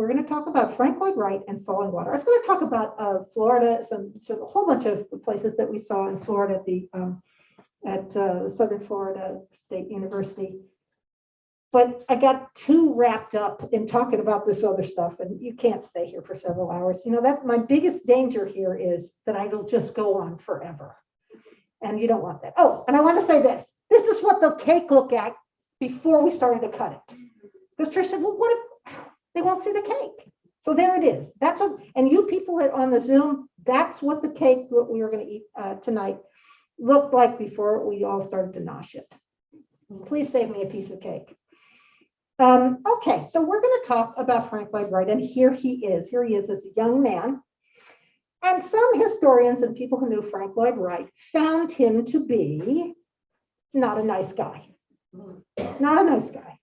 we're going to talk about Frank Lloyd Wright and Fallingwater. I was going to talk about Florida, a whole bunch of places that we saw in Florida at the Southern Florida State University. But I got too wrapped up in talking about this other stuff, and you can't stay here for several hours. You know, that my biggest danger here is that it'll just go on forever. And you don't want that. Oh, and I want to say this. This is what the cake looked at before we started to cut it. Because Trish said, well, what if they won't see the cake? So there it is. That's what, and you people on the Zoom, that's what the cake that we were going to eat tonight looked like before we all started to nosh it. Please save me a piece of cake. Okay, so we're going to talk about Frank Lloyd Wright, and here he is. Here he is as a young man. And some historians and people who knew Frank Lloyd Wright found him to be not a nice guy. Not a nice guy.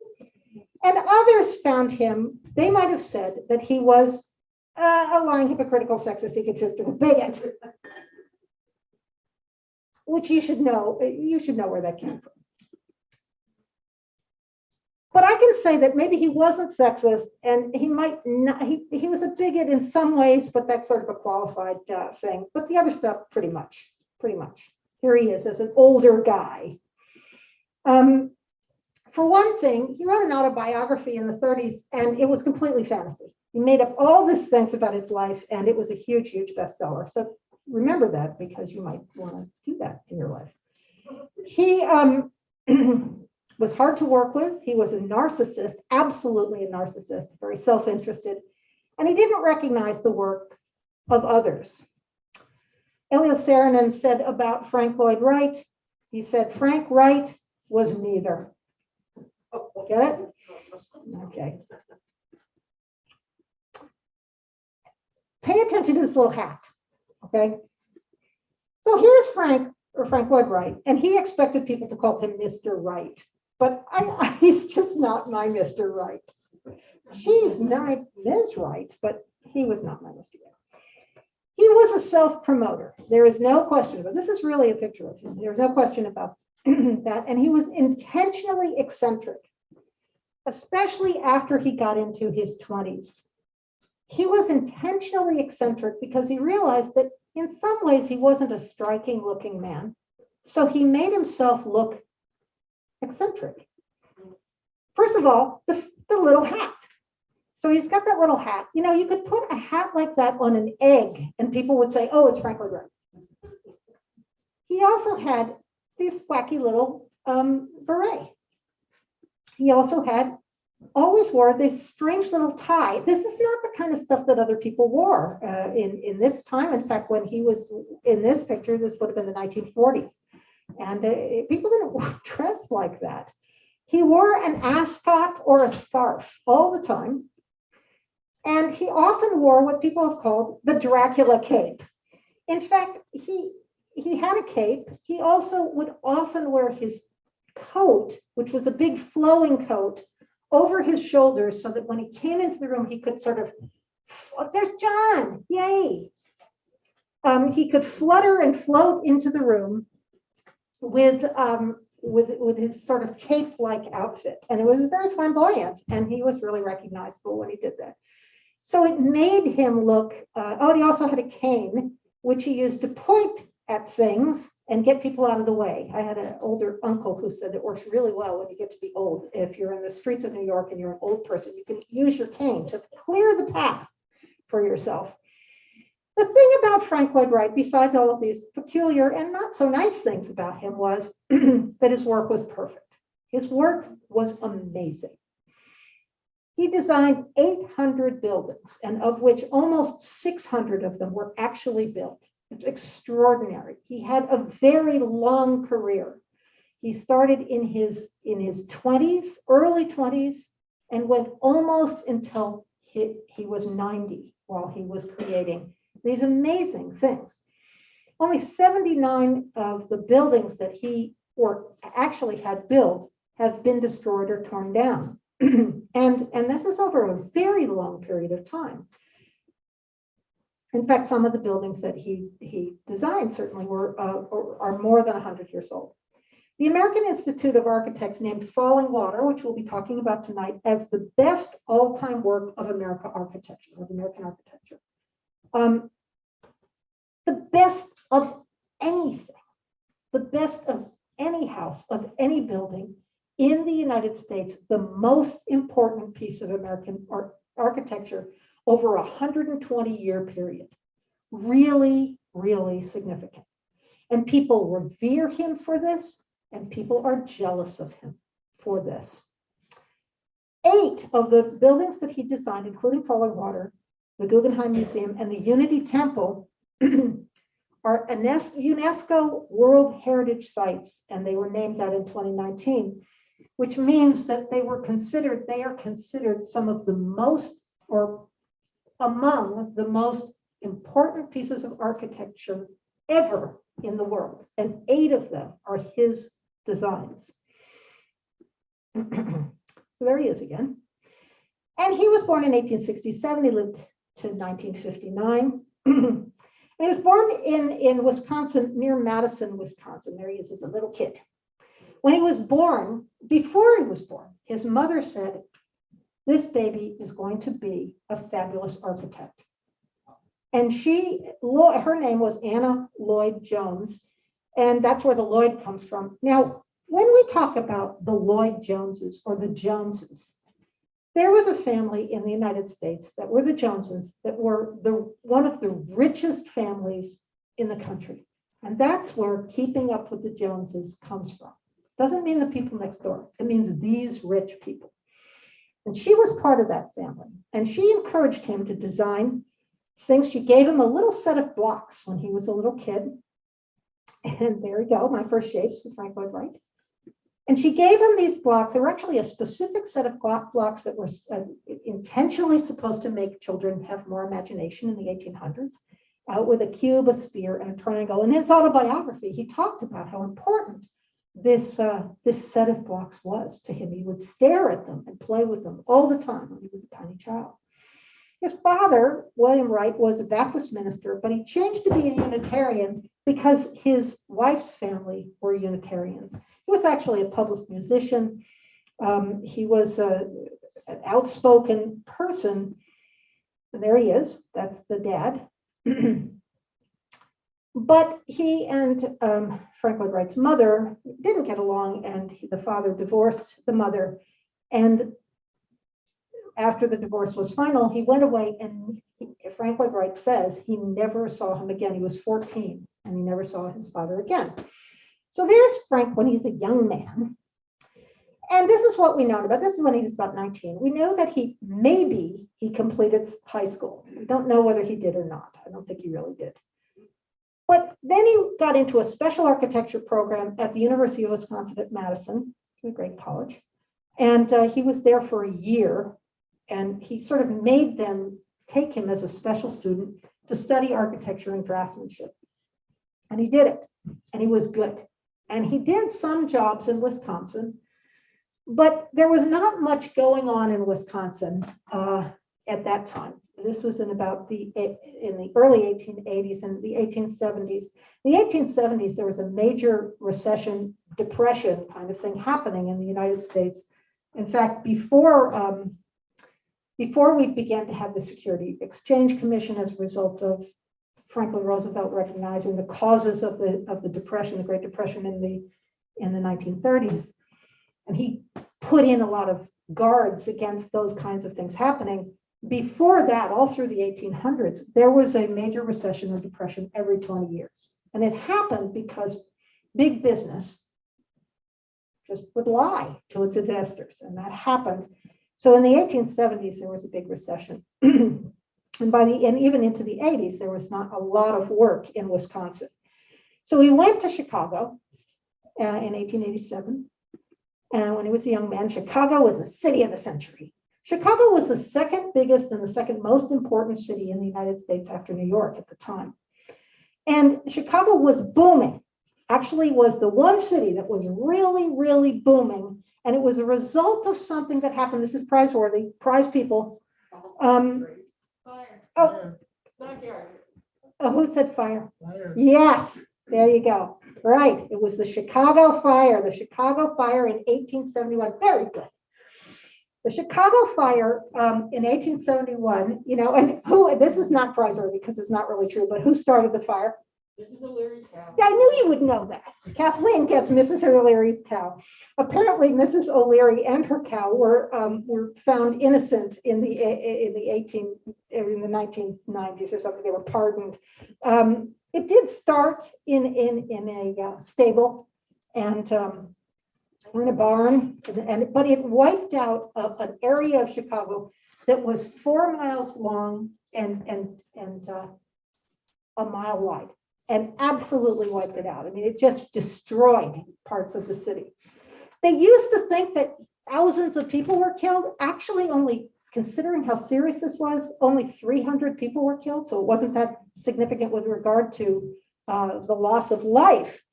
And others found him, they might have said that he was a lying, hypocritical, sexist, egotistical bigot. Which you should know where that came from. But I can say that maybe he wasn't sexist, and he might not, he was a bigot in some ways, but that's sort of a qualified thing. But the other stuff, pretty much. Here he is as an older guy. For one thing, he wrote an autobiography in the 30s, and it was completely fantasy. He made up all these things about his life, and it was a huge, huge bestseller. So remember that, because you might want to do that in your life. He was hard to work with. He was a narcissist, absolutely a narcissist, very self-interested, and he didn't recognize the work of others. Elio Saarinen said about Frank Lloyd Wright, he said, Frank Wright was neither. Get it? Okay. Pay attention to this little hat, okay? So here's Frank Lloyd Wright, and he expected people to call him Mr. Wright. But he's just not my Mr. Wright. She's my Ms. Wright, but he was not my Mr. Wright. He was a self-promoter. There is no question about it. This is really a picture of him. There's no question about that. And he was intentionally eccentric, especially after he got into his 20s. He was intentionally eccentric because he realized that in some ways he wasn't a striking looking man. So he made himself look eccentric. First of all, the little hat. So he's got that little hat. You know, you could put a hat like that on an egg and people would say, oh, it's Frank Lloyd Wright. He also had this wacky little beret. He also always wore this strange little tie. This is not the kind of stuff that other people wore in this time. In fact, when he was in this picture, this would have been the 1940s. And people didn't dress like that. He wore an ascot or a scarf all the time. And he often wore what people have called the Dracula cape. In fact, he had a cape. He also would often wear his coat, which was a big flowing coat, over his shoulders so that when he came into the room, he could sort of, there's John, yay. He could flutter and float into the room with his sort of cape-like outfit. And it was very flamboyant, and he was really recognizable when he did that. So it made him look, he also had a cane, which he used to point at things and get people out of the way. I had an older uncle who said it works really well when you get to be old. If you're in the streets of New York and you're an old person, you can use your cane to clear the path for yourself. The thing about Frank Lloyd Wright, besides all of these peculiar and not so nice things about him, was that his work was perfect. His work was amazing. He designed 800 buildings, and of which almost 600 of them were actually built. It's extraordinary. He had a very long career. He started in his 20s, early 20s, and went almost until he was 90 while he was creating these amazing things. Only 79 of the buildings that he actually had built have been destroyed or torn down. and this is over a very long period of time. In fact, some of the buildings that he designed certainly are more than 100 years old. The American Institute of Architects named Fallingwater, which we'll be talking about tonight, as the best all-time work of American architecture. The best of anything, the best of any house, of any building in the United States, the most important piece of American architecture over a 120-year period. Really, really significant. And people revere him for this, and people are jealous of him for this. 8 of the buildings that he designed, including Fallingwater, the Guggenheim Museum, and the Unity Temple, are UNESCO World Heritage Sites, and they were named that in 2019, which means that they are considered some of the most, or among the most important pieces of architecture ever in the world, and 8 of them are his designs. So there he is again. And he was born in 1867. He lived to 1959. And he was born in Wisconsin, near Madison, Wisconsin. There he is as a little kid. When he was born, before he was born, his mother said, "This baby is going to be a fabulous architect." And her name was Anna Lloyd Jones, and that's where the Lloyd comes from. Now, when we talk about the Lloyd Joneses or the Joneses, there was a family in the United States that were the Joneses, that were one of the richest families in the country. And that's where keeping up with the Joneses comes from. Doesn't mean the people next door. It means these rich people. And she was part of that family. And she encouraged him to design things. She gave him a little set of blocks when he was a little kid. And there we go, my first shapes with Frank Lloyd Wright. And she gave him these blocks. They were actually a specific set of blocks that were intentionally supposed to make children have more imagination in the 1800s, with a cube, a sphere, and a triangle. In his autobiography, he talked about how important this set of blocks was to him. He would stare at them and play with them all the time when he was a tiny child. His father, William Wright, was a Baptist minister, but he changed to be a Unitarian because his wife's family were Unitarians. He was actually a published musician. He was an outspoken person. And there he is. That's the dad. But he and Frank Lloyd Wright's mother didn't get along, and the father divorced the mother. And after the divorce was final, he went away, and Frank Lloyd Wright says he never saw him again. He was 14, and he never saw his father again. So there's Frank when he's a young man. And this is what we know about. This is when he was about 19. We know that he completed high school. We don't know whether he did or not. I don't think he really did. But then he got into a special architecture program at the University of Wisconsin at Madison, a great college. And he was there for a year. And he sort of made them take him as a special student to study architecture and draftsmanship. And he did it. And he was good. And he did some jobs in Wisconsin. But there was not much going on in Wisconsin at that time. This was in the early 1880s and the 1870s. In the 1870s, there was a major recession, depression kind of thing happening in the United States. In fact, before we began to have the Security Exchange Commission as a result of Franklin Roosevelt recognizing the causes of the depression, the Great Depression in the 1930s, and he put in a lot of guards against those kinds of things happening. Before that, all through the 1800s, there was a major recession or depression every 20 years. And it happened because big business just would lie to its investors. And that happened. So in the 1870s, there was a big recession. And even into the 80s, there was not a lot of work in Wisconsin. So he went to Chicago in 1887. And when he was a young man, Chicago was the city of the century. Chicago was the second biggest and the second most important city in the United States after New York at the time. And Chicago was booming, actually was the one city that was really, really booming. And it was a result of something that happened. This is prize-worthy, prize people. Fire. Oh, who said fire? Fire. Yes, there you go. Right. It was the Chicago fire. The Chicago fire in 1871. Very good. The Chicago fire in 1871, and this is not prizeworthy because it's not really true, but who started the fire? Mrs. O'Leary's cow. Yeah, I knew you would know that. Kathleen gets Mrs. O'Leary's cow. Apparently, Mrs. O'Leary and her cow were found innocent in the 1990s or something. They were pardoned. It did start in a stable and in a barn, but it wiped out an area of Chicago that was 4 miles long and a mile wide, and absolutely wiped it out. I mean, it just destroyed parts of the city. They used to think that thousands of people were killed. Actually, only, considering how serious this was, only 300 people were killed. So it wasn't that significant with regard to the loss of life,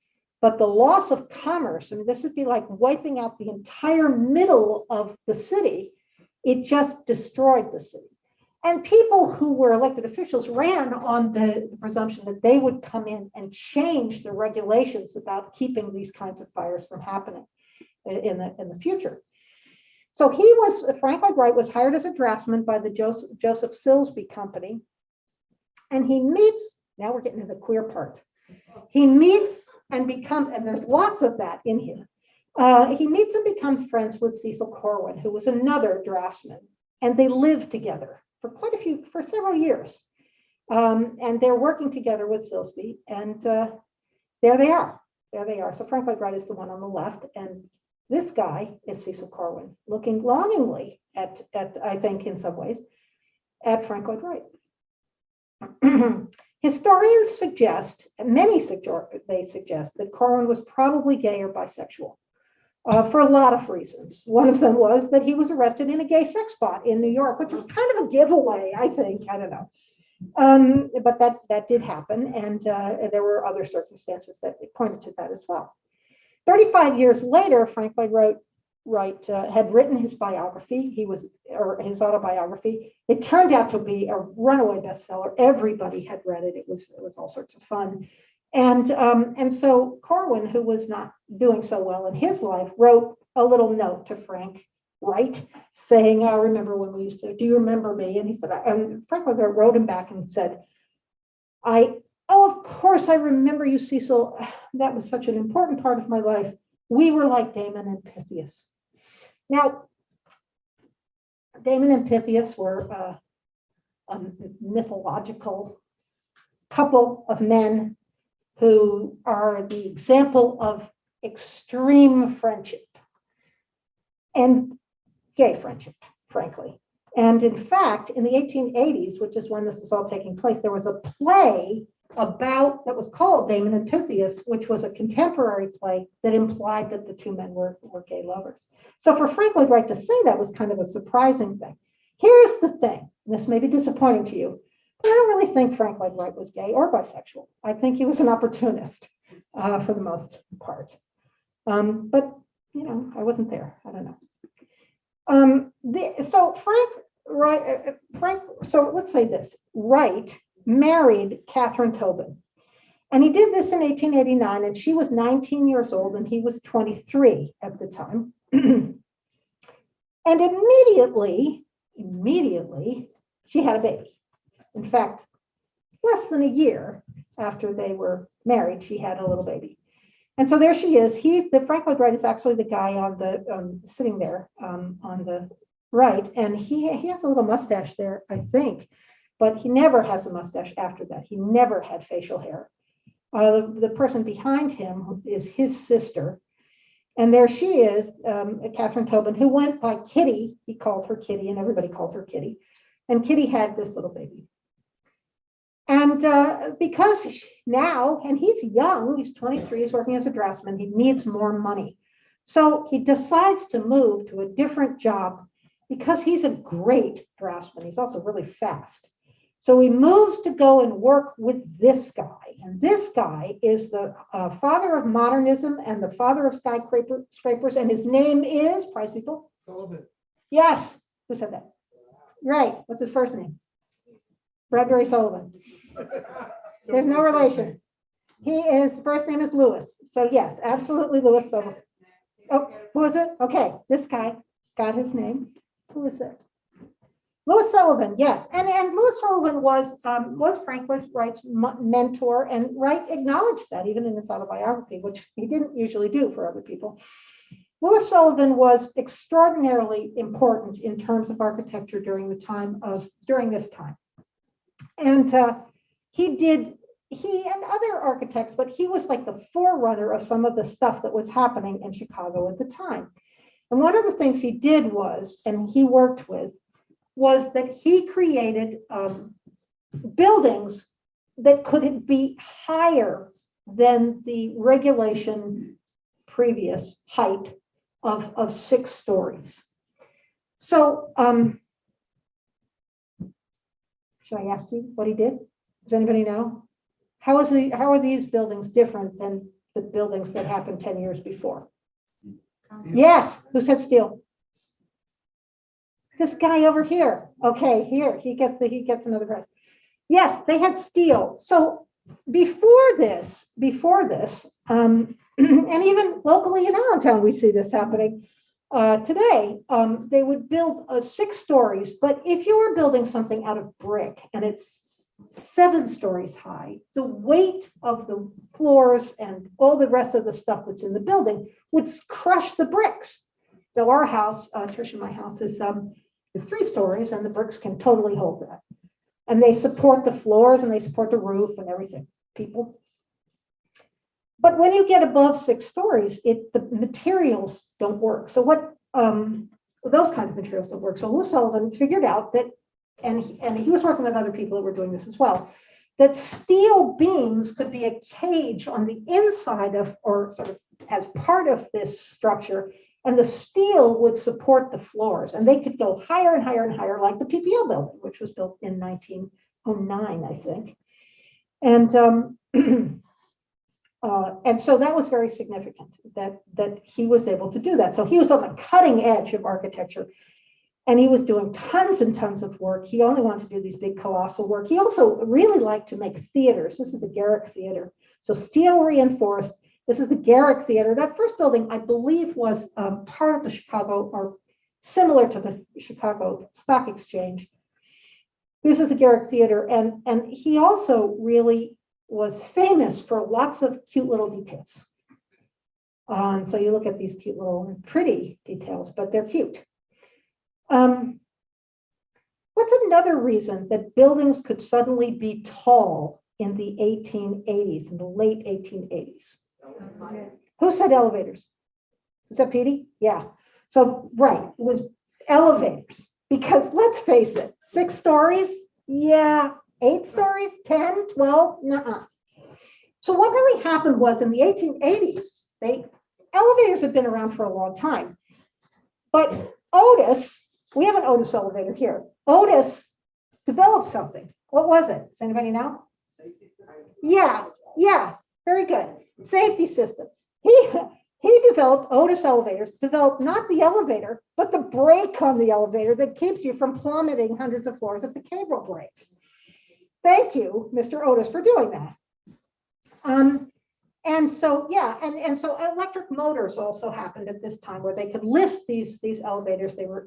but the loss of commerce. I mean, this would be like wiping out the entire middle of the city. It just destroyed the city. And people who were elected officials ran on the presumption that they would come in and change the regulations about keeping these kinds of fires from happening in the future. So Frank Lloyd Wright was hired as a draftsman by the Joseph Silsby Company. And he meets, now we're getting to the queer part. He meets and there's lots of that in here. He meets and becomes friends with Cecil Corwin, who was another draftsman. And they lived together for several years. And they're working together with Silsby. And there they are. So Frank Lloyd Wright is the one on the left. And this guy is Cecil Corwin, looking longingly at I think in some ways, at Frank Lloyd Wright. Historians suggest, they suggest that Corwin was probably gay or bisexual for a lot of reasons. One of them was that he was arrested in a gay sex spot in New York, which was kind of a giveaway, I think. I don't know. But that did happen. And there were other circumstances that pointed to that as well. 35 years later, Frank Lloyd Wright had written his biography. His autobiography. It turned out to be a runaway bestseller. Everybody had read it. It was all sorts of fun. And so Corwin, who was not doing so well in his life, wrote a little note to Frank Wright saying, "I remember when we used to. Do you remember me?" And he said, and Frank Lloyd Wright wrote him back and said, "Oh, of course I remember you, Cecil. That was such an important part of my life. We were like Damon and Pythius." Now, Damon and Pythius were a mythological couple of men who are the example of extreme friendship and gay friendship, frankly. And in fact, in the 1880s, which is when this is all taking place, there was a play that was called Damon and Pythius, which was a contemporary play that implied that the two men were gay lovers. So for Frank Lloyd Wright to say that was kind of a surprising thing. Here's the thing, this may be disappointing to you, but I don't really think Frank Lloyd Wright was gay or bisexual. I think he was an opportunist for the most part. But, I wasn't there. I don't know. So let's say this, Wright married Katherine Tobin. And he did this in 1889, and she was 19 years old, and he was 23 at the time. And immediately, she had a baby. In fact, less than a year after they were married, she had a little baby. And so there she is. Frank Lloyd Wright is actually the guy sitting there on the right, and he has a little mustache there, I think, but he never has a mustache after that. He never had facial hair. The person behind him is his sister, and there she is, Katherine Tobin, who went by Kitty. He called her Kitty, and everybody called her Kitty. And Kitty had this little baby. And because now, and he's young, he's 23, he's working as a draftsman, he needs more money. So he decides to move to a different job because he's a great draftsman. He's also really fast. So he moves to go and work with this guy. And this guy is the father of modernism and the father of skyscrapers. And his name is, prize people? Sullivan. Yes. Who said that? Right. What's his first name? Bradbury-Sullivan. There's no relation. His first name is Lewis. So yes, absolutely Lewis Sullivan. Oh, who is it? Okay, this guy got his name. Who is it? Lewis Sullivan, yes. And Lewis Sullivan was Frank Lloyd Wright's mentor, and Wright acknowledged that even in his autobiography, which he didn't usually do for other people. Lewis Sullivan was extraordinarily important in terms of architecture during this time. And he and other architects, but he was like the forerunner of some of the stuff that was happening in Chicago at the time. And one of the things he did was, and he worked with, was that he created buildings that could be higher than the regulation previous height of 6 stories. So should I ask you what he did? Does anybody know? How are these buildings different than the buildings that happened 10 years before? Yes, who said steel? This guy over here. Okay, here he gets another prize. Yes, they had steel. So before this, and even locally in Allentown, we see this happening today. They would build 6 stories, but if you were building something out of brick and it's 7 stories high, the weight of the floors and all the rest of the stuff that's in the building would crush the bricks. So our house, Trish and my house, is 3 stories, and the bricks can totally hold that. And they support the floors and they support the roof and everything, people. But when you get above 6 stories, the materials don't work. So those kinds of materials don't work. So Lewis Sullivan figured out that, and he was working with other people that were doing this as well, that steel beams could be a cage on the inside of, or sort of as part of this structure, and the steel would support the floors, and they could go higher and higher and higher, like the PPL building, which was built in 1909, I think. And so that was very significant that he was able to do that. So he was on the cutting edge of architecture, and he was doing tons and tons of work. He only wanted to do these big colossal work. He also really liked to make theaters. This is the Garrick Theater. So steel reinforced. This is the Garrick Theater. That first building, I believe, was part of the Chicago, or similar to the Chicago Stock Exchange. This is the Garrick Theater. And he also really was famous for lots of cute little details. So you look at these cute little pretty details, but they're cute. What's another reason that buildings could suddenly be tall in the 1880s, in the late 1880s? Who said elevators? Is that Petey? Yeah. So, right, it was elevators. Because let's face it, 6 stories? Yeah. 8 stories? 10, 12? Nuh-uh. So what really happened was in the 1880s, elevators had been around for a long time. But Otis, we have an Otis elevator here. Otis developed something. What was it? Does anybody know? Yeah, very good. Safety system. He developed Otis elevators, developed not the elevator, but the brake on the elevator that keeps you from plummeting hundreds of floors if the cable breaks. Thank you, Mr. Otis, for doing that. And so, yeah, and so electric motors also happened at this time, where they could lift these elevators. They were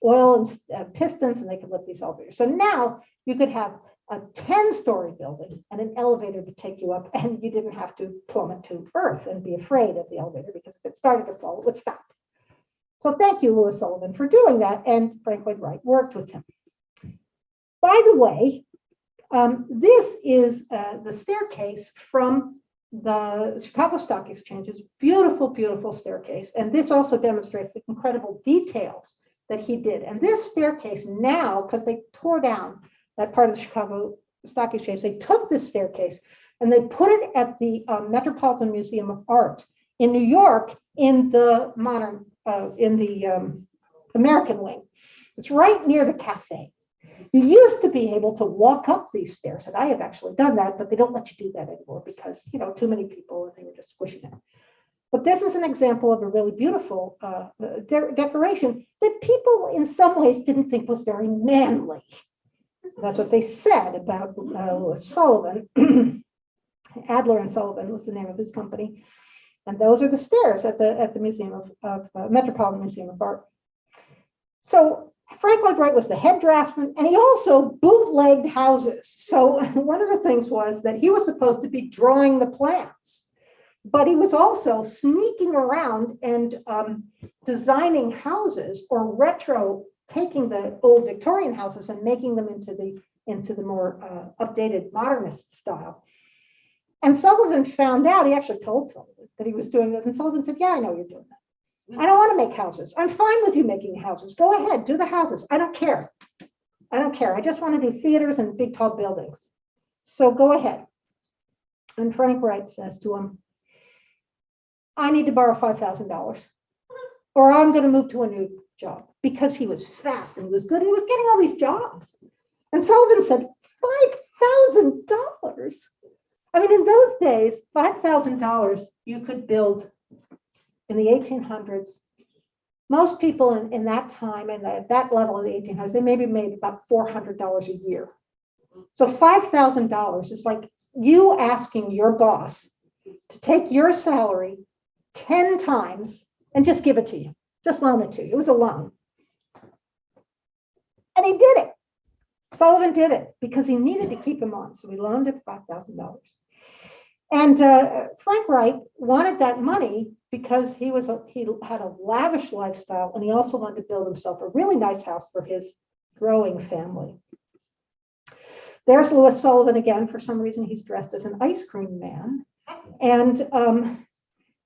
oil and pistons, and they could lift these elevators. So now you could have a 10-story building and an elevator to take you up, and you didn't have to plummet to earth and be afraid of the elevator, because if it started to fall, it would stop. So thank you, Lewis Sullivan, for doing that, and Frank Lloyd Wright worked with him. By the way, this is the staircase from the Chicago Stock Exchange's beautiful, beautiful staircase. And this also demonstrates the incredible details that he did. And this staircase now, because they tore down that part of the Chicago Stock Exchange, they took this staircase and they put it at the Metropolitan Museum of Art in New York in the American wing. It's right near the cafe. You used to be able to walk up these stairs, and I have actually done that, but they don't let you do that anymore because, too many people, and they were just squishing it. But this is an example of a really beautiful decoration that people in some ways didn't think was very manly. That's what they said about Lewis Sullivan. Adler and Sullivan was the name of his company. And those are the stairs at the Museum of Metropolitan Museum of Art. So Frank Lloyd Wright was the head draftsman, and he also bootlegged houses. So one of the things was that he was supposed to be drawing the plans, but he was also sneaking around and designing houses or taking the old Victorian houses and making them into the more updated modernist style. And Sullivan found out, he actually told Sullivan that he was doing this, and Sullivan said, yeah, I know you're doing that. I don't want to make houses. I'm fine with you making houses. Go ahead, do the houses. I don't care. I don't care. I just want to do theaters and big, tall buildings. So go ahead. And Frank Wright says to him, I need to borrow $5,000 or I'm going to move to a new job, because he was fast and he was good. He was getting all these jobs. And Sullivan said, $5,000. I mean, in those days, $5,000 you could build. In the 1800s, most people in that time and at that level of the 1800s, they maybe made about $400 a year. So $5,000 is like you asking your boss to take your salary 10 times and just give it to you, just loan it to you. It was a loan. And he did it. Sullivan did it because he needed to keep him on. So he loaned him $5,000. And Frank Wright wanted that money because he had a lavish lifestyle, and he also wanted to build himself a really nice house for his growing family. There's Louis Sullivan again. For some reason, he's dressed as an ice cream man. And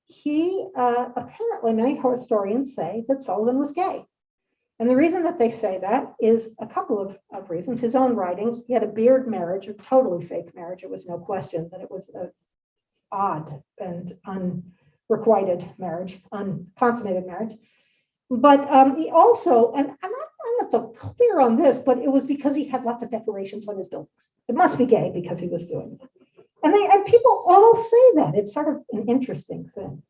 he apparently, many historians say that Sullivan was gay. And the reason that they say that is a couple of reasons. His own writings, he had a beard marriage, a totally fake marriage. It was no question that it was an odd and unrequited marriage, unconsummated marriage. But he also, and I'm not so clear on this, but it was because he had lots of decorations on his buildings. It must be gay because he was doing it. And people all say that. It's sort of an interesting thing.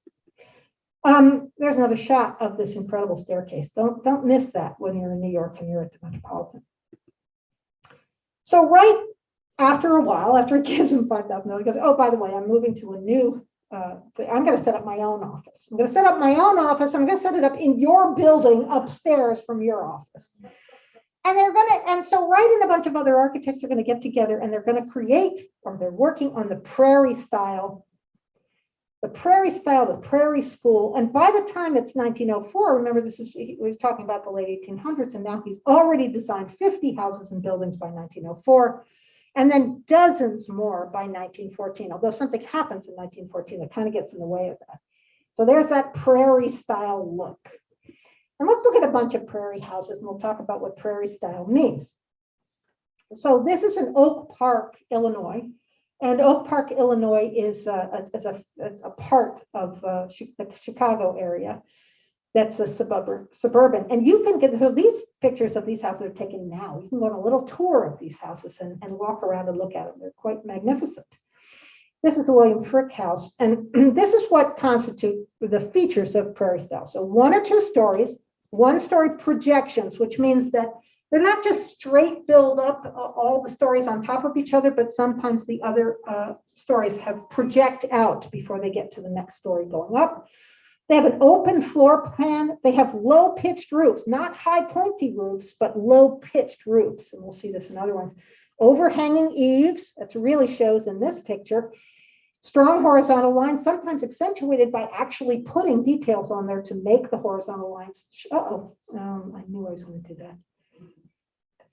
There's another shot of this incredible staircase. Don't miss that when you're in New York and you're at the Metropolitan. So right after a while, after it gives him $5,000, he goes, oh, by the way, I'm moving to a new thing. I'm going to set up my own office. I'm going to set up my own office. I'm going to set it up in your building upstairs from your office. And so Wright and a bunch of other architects are going to get together, and they're going to create, or they're working on the Prairie style, the Prairie School. And by the time it's 1904, remember we were talking about the late 1800s, and now he's already designed 50 houses and buildings by 1904, and then dozens more by 1914, although something happens in 1914 that kind of gets in the way of that. So there's that Prairie style look. And let's look at a bunch of Prairie houses, and we'll talk about what Prairie style means. So this is in Oak Park, Illinois. And Oak Park, Illinois is a part of the Chicago area that's a suburban. And you can get, so these pictures of these houses are taken now. You can go on a little tour of these houses and walk around and look at them. They're quite magnificent. This is the William Frick House. And this is what constitute the features of Prairie style. So 1 or 2 stories, 1-story projections, which means that they're not just straight build up all the stories on top of each other, but sometimes the other stories have project out before they get to the next story going up. They have an open floor plan. They have low pitched roofs, not high pointy roofs, but low pitched roofs. And we'll see this in other ones. Overhanging eaves, that really shows in this picture. Strong horizontal lines, sometimes accentuated by actually putting details on there to make the horizontal lines. I knew I was going to do that.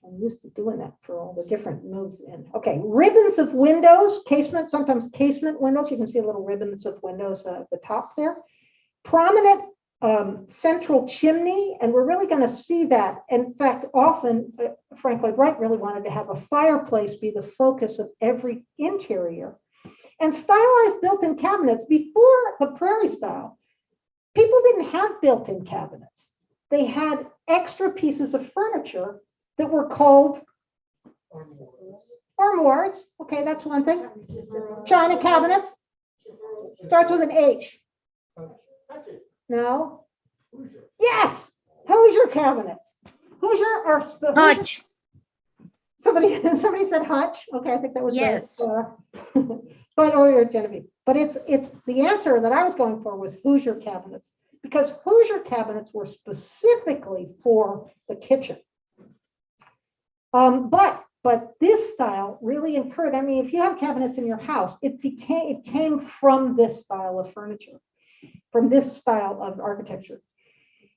I'm used to doing that for all the different moves in. Okay, ribbons of windows, casement, sometimes casement windows. You can see little ribbons of windows at the top there. Prominent central chimney, and we're really going to see that. In fact, often Frank Lloyd Wright really wanted to have a fireplace be the focus of every interior. And stylized built-in cabinets. Before the Prairie style, people didn't have built-in cabinets. They had extra pieces of furniture that were called armoires. Okay, that's one thing. China cabinets. Starts with an H. No. Yes. Hoosier cabinets. Hoosier or Hutch. Somebody said Hutch. Okay, I think that was yes. But or Genevieve. But it's the answer that I was going for was Hoosier cabinets, because Hoosier cabinets were specifically for the kitchen. But this style really encouraged. I mean, if you have cabinets in your house, it came from this style of furniture, from this style of architecture.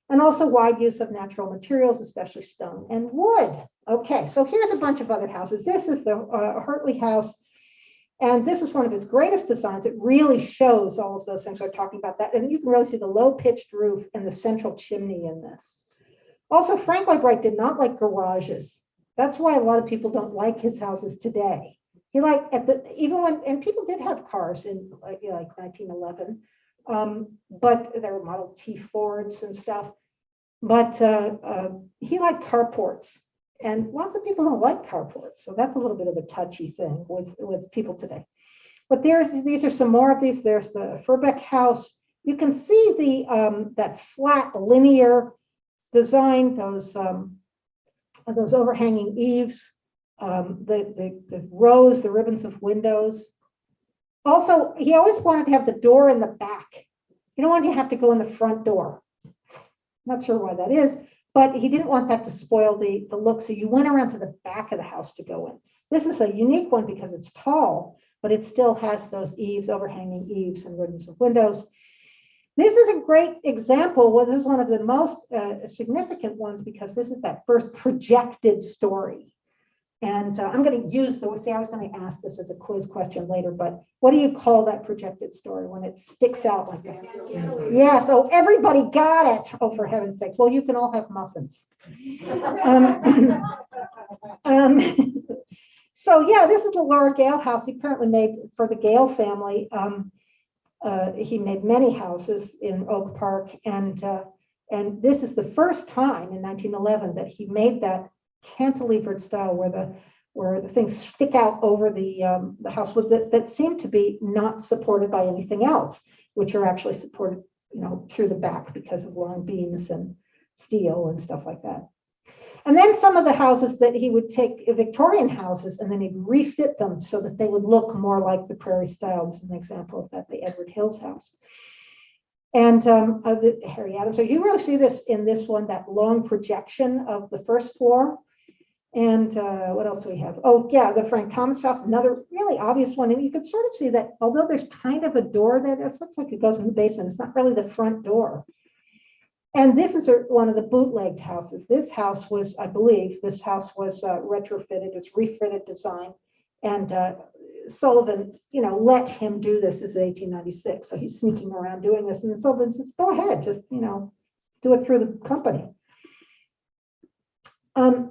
And also wide use of natural materials, especially stone and wood. Okay, so here's a bunch of other houses. This is the Hertley house. And this is one of his greatest designs. It really shows all of those things we're talking about. That, and you can really see the low-pitched roof and the central chimney in this. Also, Frank Lloyd Wright did not like garages. That's why a lot of people don't like his houses today. He liked even when, and people did have cars in like 1911. But there were Model T Fords and stuff. But he liked carports, and lots of people don't like carports, so that's a little bit of a touchy thing with people today. But these are some more of these. There's the Furbeck house. You can see the that flat linear design, those overhanging eaves, the rows, the ribbons of windows. Also, he always wanted to have the door in the back. You don't want to have to go in the front door. Not sure why that is, but he didn't want that to spoil the look. So you went around to the back of the house to go in. This is a unique one because it's tall, but it still has those eaves, overhanging eaves and ribbons of windows. This is a great example. Well, this is one of the most significant ones because this is that first projected story. And I'm going to use I was going to ask this as a quiz question later, but what do you call that projected story when it sticks out like that? Yeah, so everybody got it. Oh, for heaven's sake. Well, you can all have muffins. So yeah, this is the Lara Gale house he apparently made for the Gale family. He made many houses in Oak Park, and this is the first time in 1911 that he made that cantilevered style where the things stick out over the house that seem to be not supported by anything else, which are actually supported, through the back because of long beams and steel and stuff like that. And then some of the houses that he would take Victorian houses and then he'd refit them so that they would look more like the Prairie style. This is an example of that, the Edward Hills house. And the Harry Adams. So you really see this in this one, that long projection of the first floor. And what else do we have? Oh, yeah, the Frank Thomas house, another really obvious one. And you can sort of see that although there's kind of a door there, it looks like it goes in the basement. It's not really the front door. And this is one of the bootlegged houses. This house was, I believe, retrofitted. It's refitted design. And Sullivan, let him do this. This is 1896. So he's sneaking around doing this. And Sullivan says, go ahead, just, do it through the company.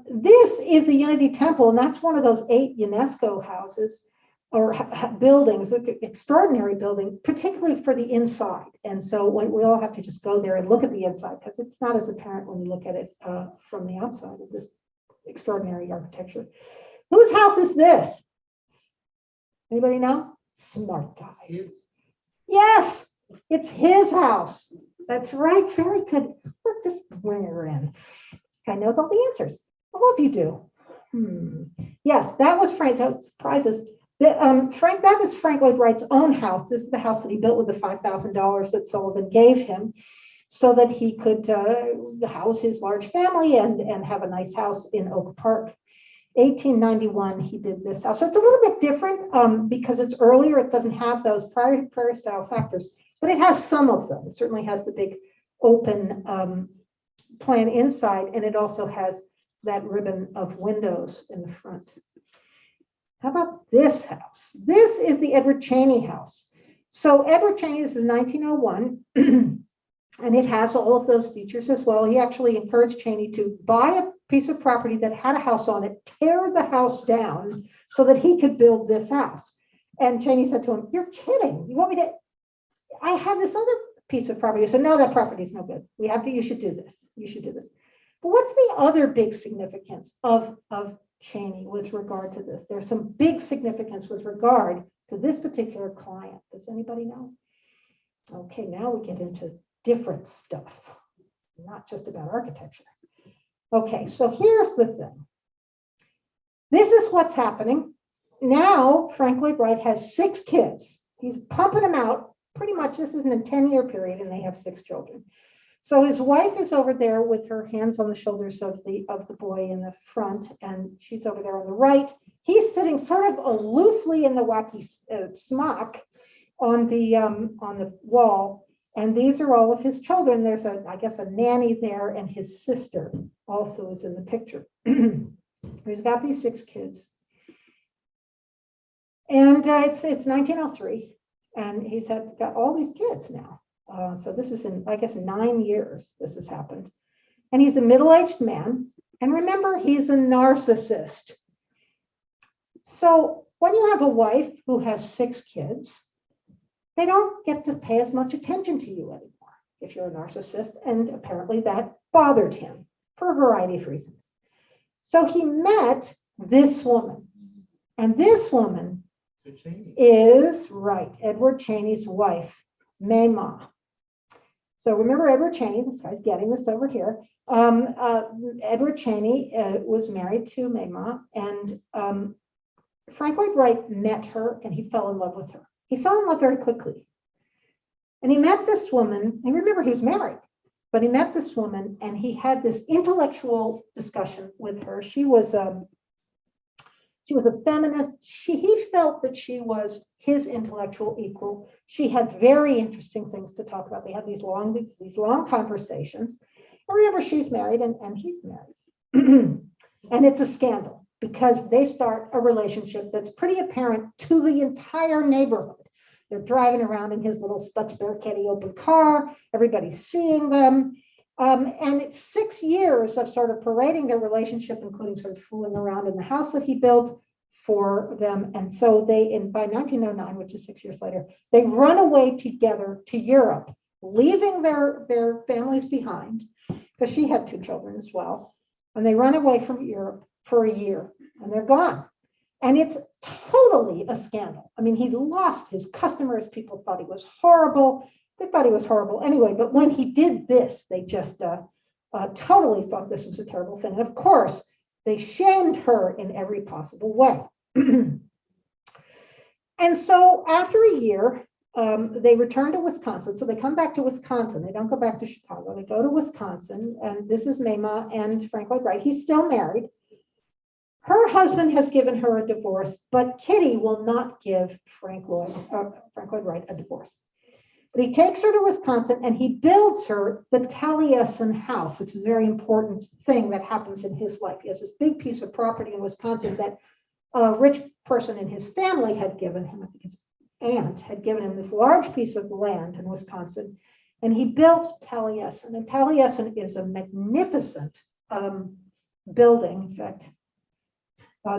This is the Unity Temple, and that's one of those 8 UNESCO houses or buildings, extraordinary building, particularly for the inside. And so we all have to just go there and look at the inside because it's not as apparent when you look at it from the outside of this extraordinary architecture. Whose house is this? Anybody know? Smart guys. Yes, it's his house. That's right. Very good. Put this ringer in. Guy knows all the answers. I hope you do. Yes, that was Frank. That surprises. That was Frank Lloyd Wright's own house. This is the house that he built with the $5,000 that Sullivan gave him so that he could house his large family and have a nice house in Oak Park. 1891, he did this house. So it's a little bit different because it's earlier. It doesn't have those prairie style factors, but it has some of them. It certainly has the big open plan inside, and it also has that ribbon of windows in the front. How about this house? This is the Edward Chaney house. So Edward Chaney, this is 1901, and it has all of those features as well. He actually encouraged Chaney to buy a piece of property that had a house on it, tear the house down so that he could build this house. And Chaney said to him, "You're kidding. You want me to? I have this other piece of property." He said, "No, that property is no good. You should do this. You should do this." But what's the other big significance of Chaney with regard to this? There's some big significance with regard to this particular client. Does anybody know? Okay, now we get into different stuff, not just about architecture. Okay, so here's the thing. This is what's happening. Now, Frank Lloyd Wright has 6 kids. He's pumping them out pretty much. This is in a 10-year period, and they have 6 children. So his wife is over there with her hands on the shoulders of the boy in the front, and she's over there on the right. He's sitting sort of aloofly in the wacky smock on the wall, and these are all of his children. There's I guess a nanny there, and his sister also is in the picture. He's got these 6 kids, and it's 1903, and he's got all these kids now. So this is in, I guess, 9 years this has happened. And he's a middle-aged man. And remember, he's a narcissist. So when you have a wife who has 6 kids, they don't get to pay as much attention to you anymore if you're a narcissist. And apparently that bothered him for a variety of reasons. So he met this woman. And this woman is, right, Edward Chaney's wife, Mema. So remember Edward Chaney, this guy's getting this over here. Edward Chaney was married to Mema, and Frank Lloyd Wright met her, and he fell in love with her. He fell in love very quickly. And he met this woman, and remember he was married, but he met this woman, and he had this intellectual discussion with her. She was a feminist. He felt that she was his intellectual equal. She had very interesting things to talk about. They had these long conversations. And remember, she's married and he's married. And it's a scandal because they start a relationship that's pretty apparent to the entire neighborhood. They're driving around in his little Stutz Bearcatty open car. Everybody's seeing them. And it's 6 years of sort of parading their relationship, including sort of fooling around in the house that he built for them. And so by 1909, which is 6 years later, they run away together to Europe, leaving their families behind, because she had 2 children as well. And they run away from Europe for a year, and they're gone. And it's totally a scandal. I mean, he lost his customers. People thought he was horrible. They thought he was horrible anyway, but when he did this, they just totally thought this was a terrible thing. And of course, they shamed her in every possible way. And so after a year, they return to Wisconsin. So they come back to Wisconsin. They don't go back to Chicago. They go to Wisconsin, and this is Mema and Frank Lloyd Wright. He's still married. Her husband has given her a divorce, but Kitty will not give Frank Lloyd Wright a divorce. But he takes her to Wisconsin and he builds her the Taliesin house, which is a very important thing that happens in his life. He has this big piece of property in Wisconsin that a rich person in his family had given him. I think his aunt had given him this large piece of land in Wisconsin, and he built Taliesin. And Taliesin is a magnificent building. In fact,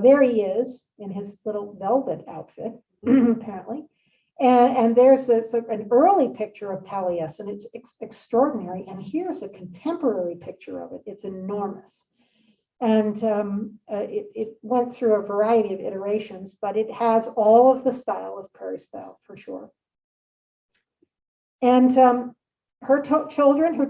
there he is in his little velvet outfit, apparently. And there's an early picture of Taliesin. It's extraordinary. And here's a contemporary picture of it. It's enormous. And it went through a variety of iterations, but it has all of the style of Prairie style for sure. And her two children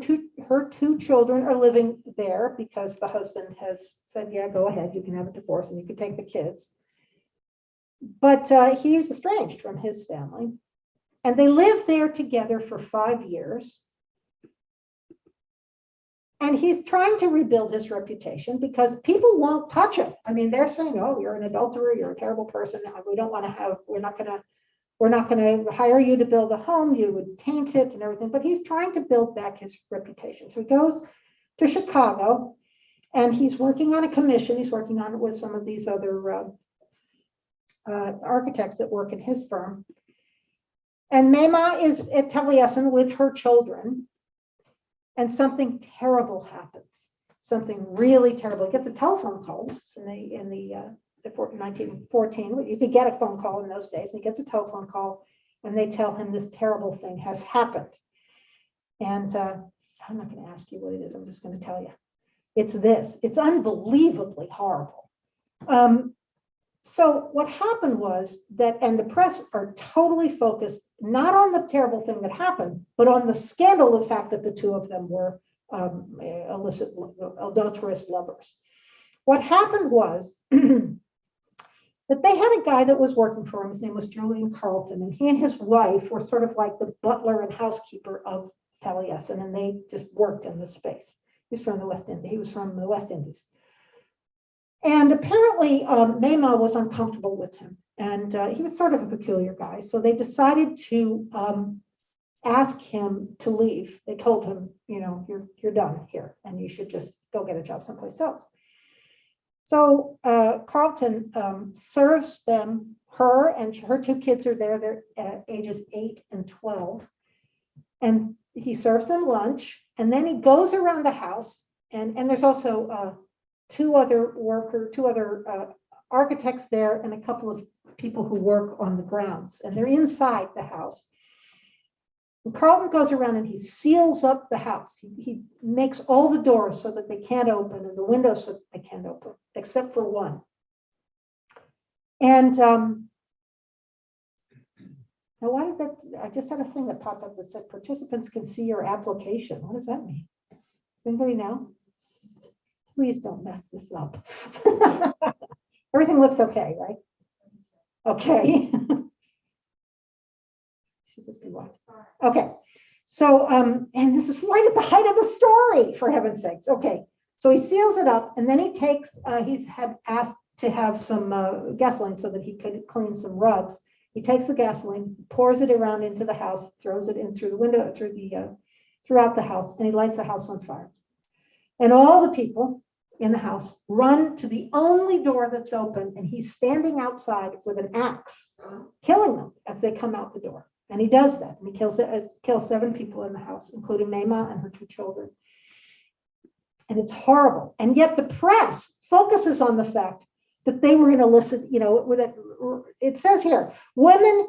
are living there because the husband has said, yeah, go ahead, you can have a divorce and you can take the kids. But he's estranged from his family. And they live there together for 5 years. And he's trying to rebuild his reputation because people won't touch him. I mean, they're saying, oh, you're an adulterer, you're a terrible person. We don't want to have, we're not going to hire you to build a home. You would taint it and everything. But he's trying to build back his reputation. So he goes to Chicago and he's working on a commission. He's working on it with some of these other architects that work in his firm. And Mema is at Taliesin with her children, and something terrible happens. Something really terrible. He gets a telephone call in the 1914. You could get a phone call in those days, and he gets a telephone call, and they tell him this terrible thing has happened. And I'm not going to ask you what it is. I'm just going to tell you. It's this. It's unbelievably horrible. So what happened was that, and the press are totally focused not on the terrible thing that happened, but on the scandal, the fact that the two of them were adulterous lovers. What happened was But they had a guy that was working for him. His name was Julian Carleton, and he and his wife were sort of like the butler and housekeeper of Taliesin, and they just worked in the space. He's from the West Indies. He was from the West Indies. And apparently, Mema was uncomfortable with him, and he was sort of a peculiar guy. So they decided to ask him to leave. They told him, you know, you're done here, and you should just go get a job someplace else. So Carleton serves them, her and her two kids are there. They're ages 8 and 12. And he serves them lunch. And then he goes around the house. And there's also two other architects there and a couple of people who work on the grounds. And they're inside the house. And Carleton goes around and he seals up the house. He makes all the doors so that they can't open and the windows so that they can't open, except for one. And now why did that? I just had a thing that popped up that said participants can see your application. What does that mean? Does anybody know? Please don't mess this up. Everything looks okay, right? Okay. Just be watching. Okay, so and this is right at the height of the story, for heaven's sakes. Okay, so he seals it up, and then he takes. He's had asked to have some gasoline so that he could clean some rugs. He takes the gasoline, pours it around into the house, throws it in through the window, throughout the house, and he lights the house on fire. And all the people in the house run to the only door that's open, and he's standing outside with an axe, killing them as they come out the door. And he does that, and he kills 7 people in the house, including Mema and her 2 children. And it's horrible. And yet the press focuses on the fact that they were an illicit, you know, it says here, woman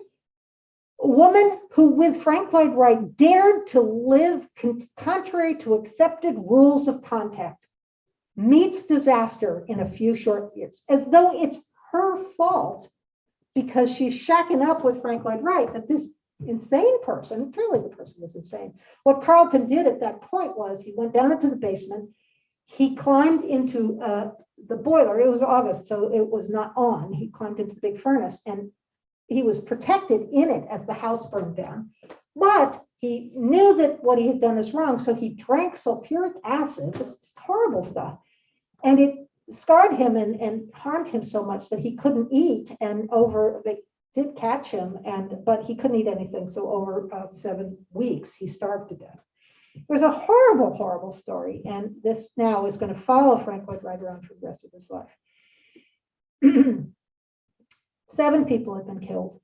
who with Frank Lloyd Wright dared to live contrary to accepted rules of contact meets disaster in a few short years, as though it's her fault because she's shacking up with Frank Lloyd Wright, that this insane person, truly the person was insane. What Carleton did at that point was he went down into the basement, he climbed into the boiler. It was August, so it was not on. He climbed into the big furnace and he was protected in it as the house burned down. But he knew that what he had done is wrong, so he drank sulfuric acid, this horrible stuff, and it scarred him and harmed him so much that he couldn't eat. And they did catch him, but he couldn't eat anything. So over 7 weeks, he starved to death. There's a horrible, horrible story, and this now is going to follow Frank Lloyd Wright around for the rest of his life. 7 people have been killed.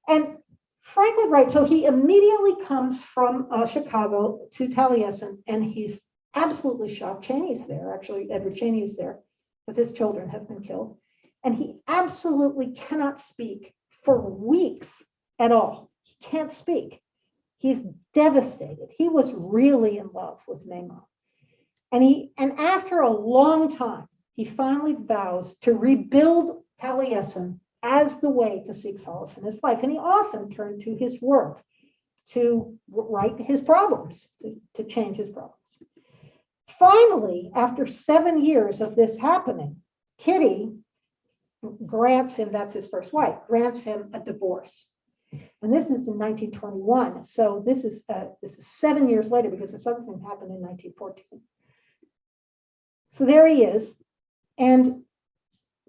And Frank Lloyd Wright, so he immediately comes from Chicago to Taliesin, and he's absolutely shocked. Chaney's there, actually, Edward Chaney is there, because his children have been killed. And he absolutely cannot speak for weeks at all. He can't speak. He's devastated. He was really in love with Mema. And after a long time, he finally vows to rebuild Taliesin as the way to seek solace in his life. And he often turned to his work to write his problems, to change his problems. Finally, after 7 years of this happening, Kitty grants him, that's his first wife, grants him a divorce. And this is in 1921. So this is 7 years later, because this other thing happened in 1914. So there he is. And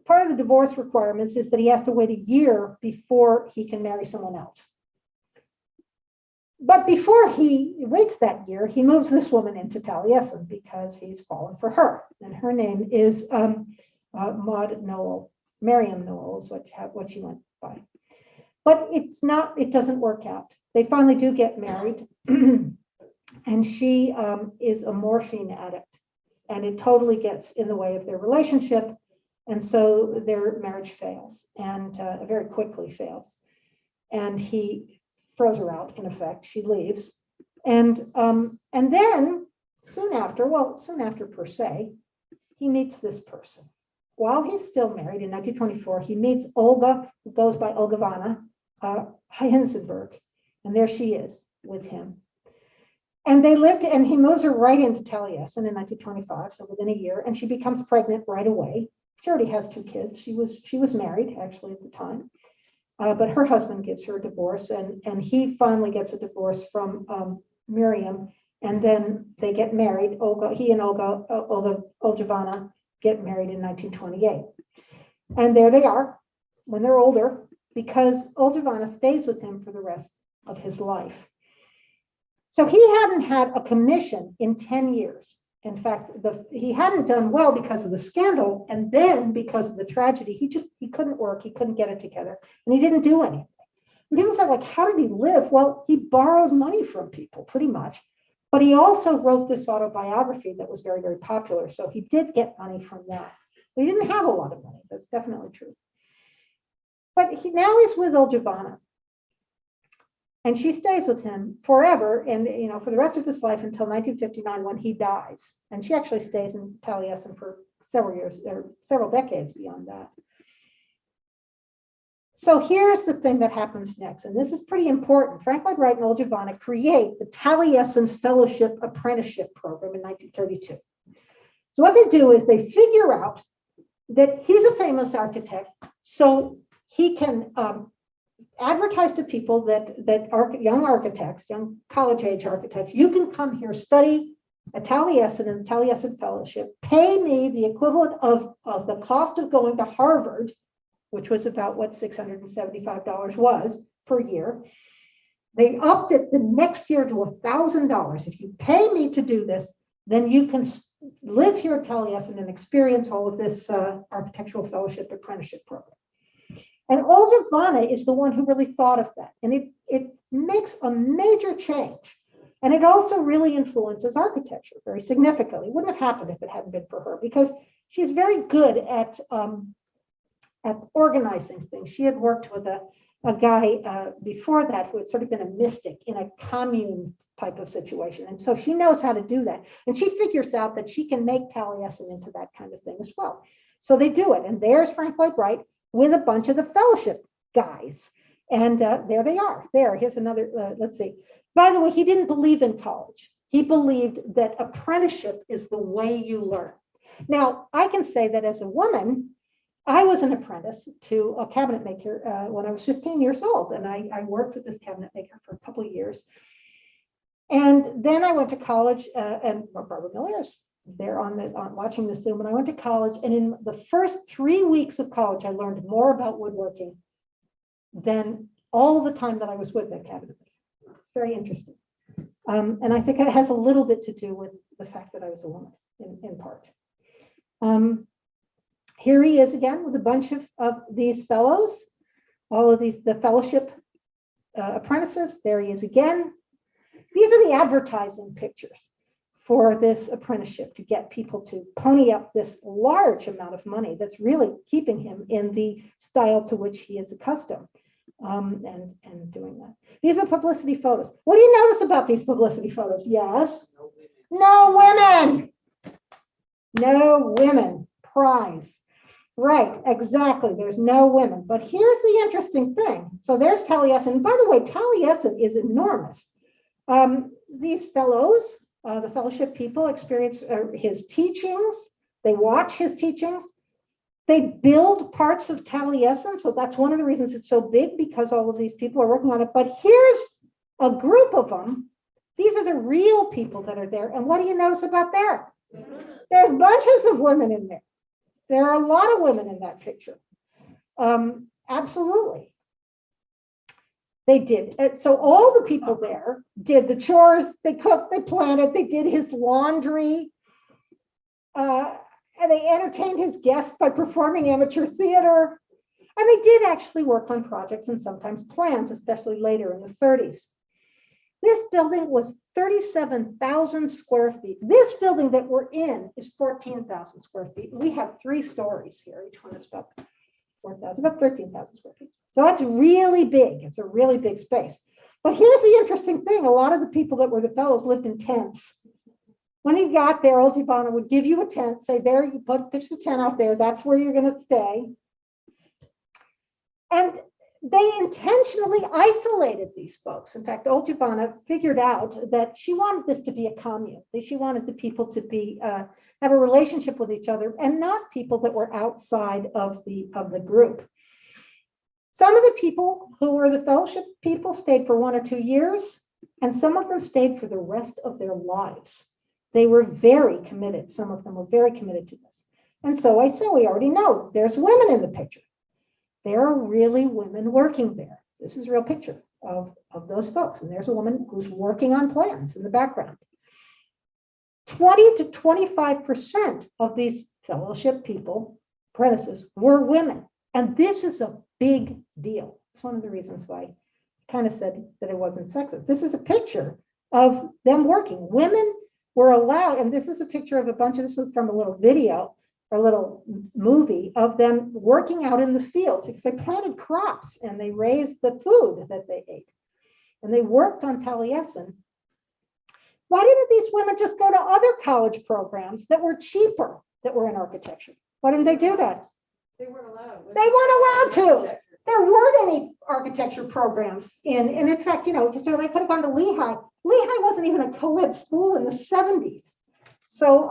part of the divorce requirements is that he has to wait a year before he can marry someone else. But before he waits that year, he moves this woman into Taliesin because he's fallen for her. And her name is Maud Noel. Miriam Noel is what she went by. But it doesn't work out. They finally do get married. And she is a morphine addict. And it totally gets in the way of their relationship. And so their marriage fails, and very quickly fails. And he throws her out, in effect. She leaves. And then soon after per se, he meets this person. While he's still married in 1924, he meets Olga, who goes by Olgavana Hinsenberg. And there she is with him. And they lived, and he moves her right into Taliesin in 1925, so within a year, and she becomes pregnant right away. She already has 2 kids. She was married actually at the time, but her husband gives her a divorce, and he finally gets a divorce from Miriam, and then they get married. He and Olga Oljavana get married in 1928, and there they are when they're older, because Oljavana stays with him for the rest of his life. So he hadn't had a commission in 10 years. In fact, he hadn't done well because of the scandal, and then because of the tragedy, he couldn't work, he couldn't get it together, and he didn't do anything. And people said, like, how did he live? Well, he borrowed money from people, pretty much, but he also wrote this autobiography that was very, very popular, so he did get money from that. But he didn't have a lot of money, that's definitely true. But now he's with Oljavana, and she stays with him forever, and for the rest of his life until 1959 when he dies. And she actually stays in Taliesin for several years, or several decades beyond that. So here's the thing that happens next, and this is pretty important. Frank Lloyd Wright and Oljavana create the Taliesin Fellowship Apprenticeship Program in 1932. So what they do is they figure out that he's a famous architect, so he can advertise to people that are young architects, young college-age architects, you can come here, study at Taliesin and the Taliesin Fellowship, pay me the equivalent of the cost of going to Harvard, which was about what $675 was per year. They upped it the next year to $1,000. If you pay me to do this, then you can live here at Taliesin and experience all of this architectural fellowship apprenticeship program. And Oljavana is the one who really thought of that. And it makes a major change. And it also really influences architecture very significantly. It wouldn't have happened if it hadn't been for her, because she's very good at organizing things. She had worked with a guy before that who had sort of been a mystic in a commune type of situation. And so she knows how to do that. And she figures out that she can make Taliesin into that kind of thing as well. So they do it. And there's Frank Lloyd Wright with a bunch of the fellowship guys. And there they are. Here's another, let's see. By the way, he didn't believe in college. He believed that apprenticeship is the way you learn. Now, I can say that as a woman, I was an apprentice to a cabinet maker when I was 15 years old. And I worked with this cabinet maker for a couple of years. And then I went to college, and Barbara Miller's there on watching the Zoom, and I went to college, and in the first 3 weeks of college, I learned more about woodworking than all the time that I was with that cabinet maker. It's very interesting. And I think it has a little bit to do with the fact that I was a woman in part. Here he is again with a bunch of these fellows, all of the fellowship apprentices. There he is again. These are the advertising pictures for this apprenticeship to get people to pony up this large amount of money that's really keeping him in the style to which he is accustomed and doing that. These are publicity photos. What do you notice about these publicity photos? Yes? No women. No women. Prize. Right, exactly. There's no women. But here's the interesting thing. So there's Taliesin. By the way, Taliesin is enormous. These fellows, the fellowship people, experience his teachings. They watch his teachings. They build parts of Taliesin. So that's one of the reasons it's so big, because all of these people are working on it. But here's a group of them. These are the real people that are there. And what do you notice about there? There's bunches of women in there. There are a lot of women in that picture. Absolutely. They did. So all the people there did the chores, they cooked, they planted, they did his laundry, and they entertained his guests by performing amateur theater. And they did actually work on projects and sometimes plans, especially later in the 30s. This building was 37,000 square feet. This building that we're in is 14,000 square feet. We have 3 stories here. Each one is about 4,000, about 13,000 square feet. So that's really big. It's a really big space. But here's the interesting thing. A lot of the people that were the fellows lived in tents. When he got there, Oljavana would give you a tent, say, there, you pitch the tent out there. That's where you're going to stay. And they intentionally isolated these folks. In fact, Oljavana figured out that she wanted this to be a commune. She wanted the people to be have a relationship with each other, and not people that were outside of the group. Some of the people who were the fellowship people stayed for 1 or 2 years, and some of them stayed for the rest of their lives. They were very committed. Some of them were very committed to this. And so I said, we already know there's women in the picture. There are really women working there. This is a real picture of those folks. And there's a woman who's working on plans in the background. 20 to 25% of these fellowship people, apprentices, were women. And this is a big deal. It's one of the reasons why I kind of said that it wasn't sexist. This is a picture of them working. Women were allowed, and this is a picture of a bunch of, this was from a little video, or a little movie of them working out in the fields because they planted crops and they raised the food that they ate. And they worked on Taliesin. Why didn't these women just go to other college programs that were cheaper, that were in architecture? Why didn't they do that? They weren't allowed. They weren't allowed to. There weren't any architecture programs and in fact, you know, because they could have gone to Lehigh. Lehigh wasn't even a co-ed school in the 70s. So,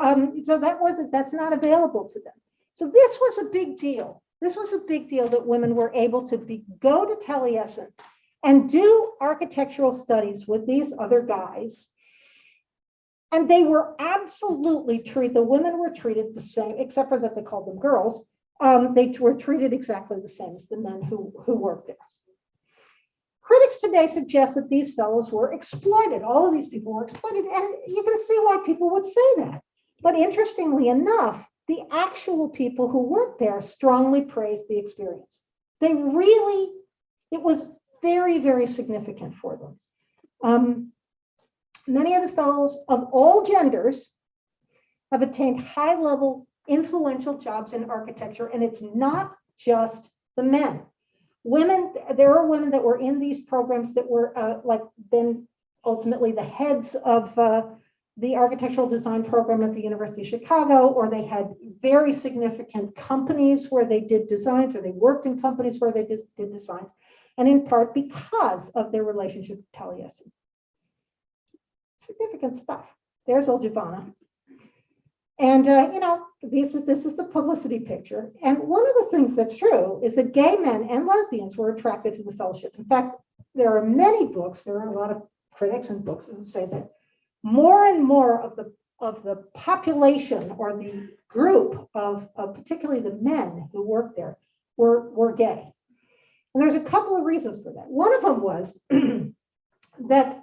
that's not available to them. So this was a big deal. This was a big deal that women were able to go to Taliesin and do architectural studies with these other guys. And they were absolutely treated, the women were treated the same, except for that they called them girls. They were treated exactly the same as the men who worked there. Critics today suggest that these fellows were exploited. All of these people were exploited, and you can see why people would say that. But interestingly enough, the actual people who worked there strongly praised the experience. They really, it was very, very significant for them. Many of the fellows of all genders have attained high-level influential jobs in architecture, and it's not just the men. Women, there are women that were in these programs that were been ultimately the heads of the architectural design program at the University of Chicago, or they had very significant companies where they did designs, or they worked in companies where they did designs, and in part because of their relationship with Taliesin. Significant stuff. There's old Giovanna. And, you know, this is the publicity picture. And one of the things that's true is that gay men and lesbians were attracted to the fellowship. In fact, there are many books, there are a lot of critics and books that say that more and more of the population or the group of particularly the men who worked there were gay. And there's a couple of reasons for that. One of them was that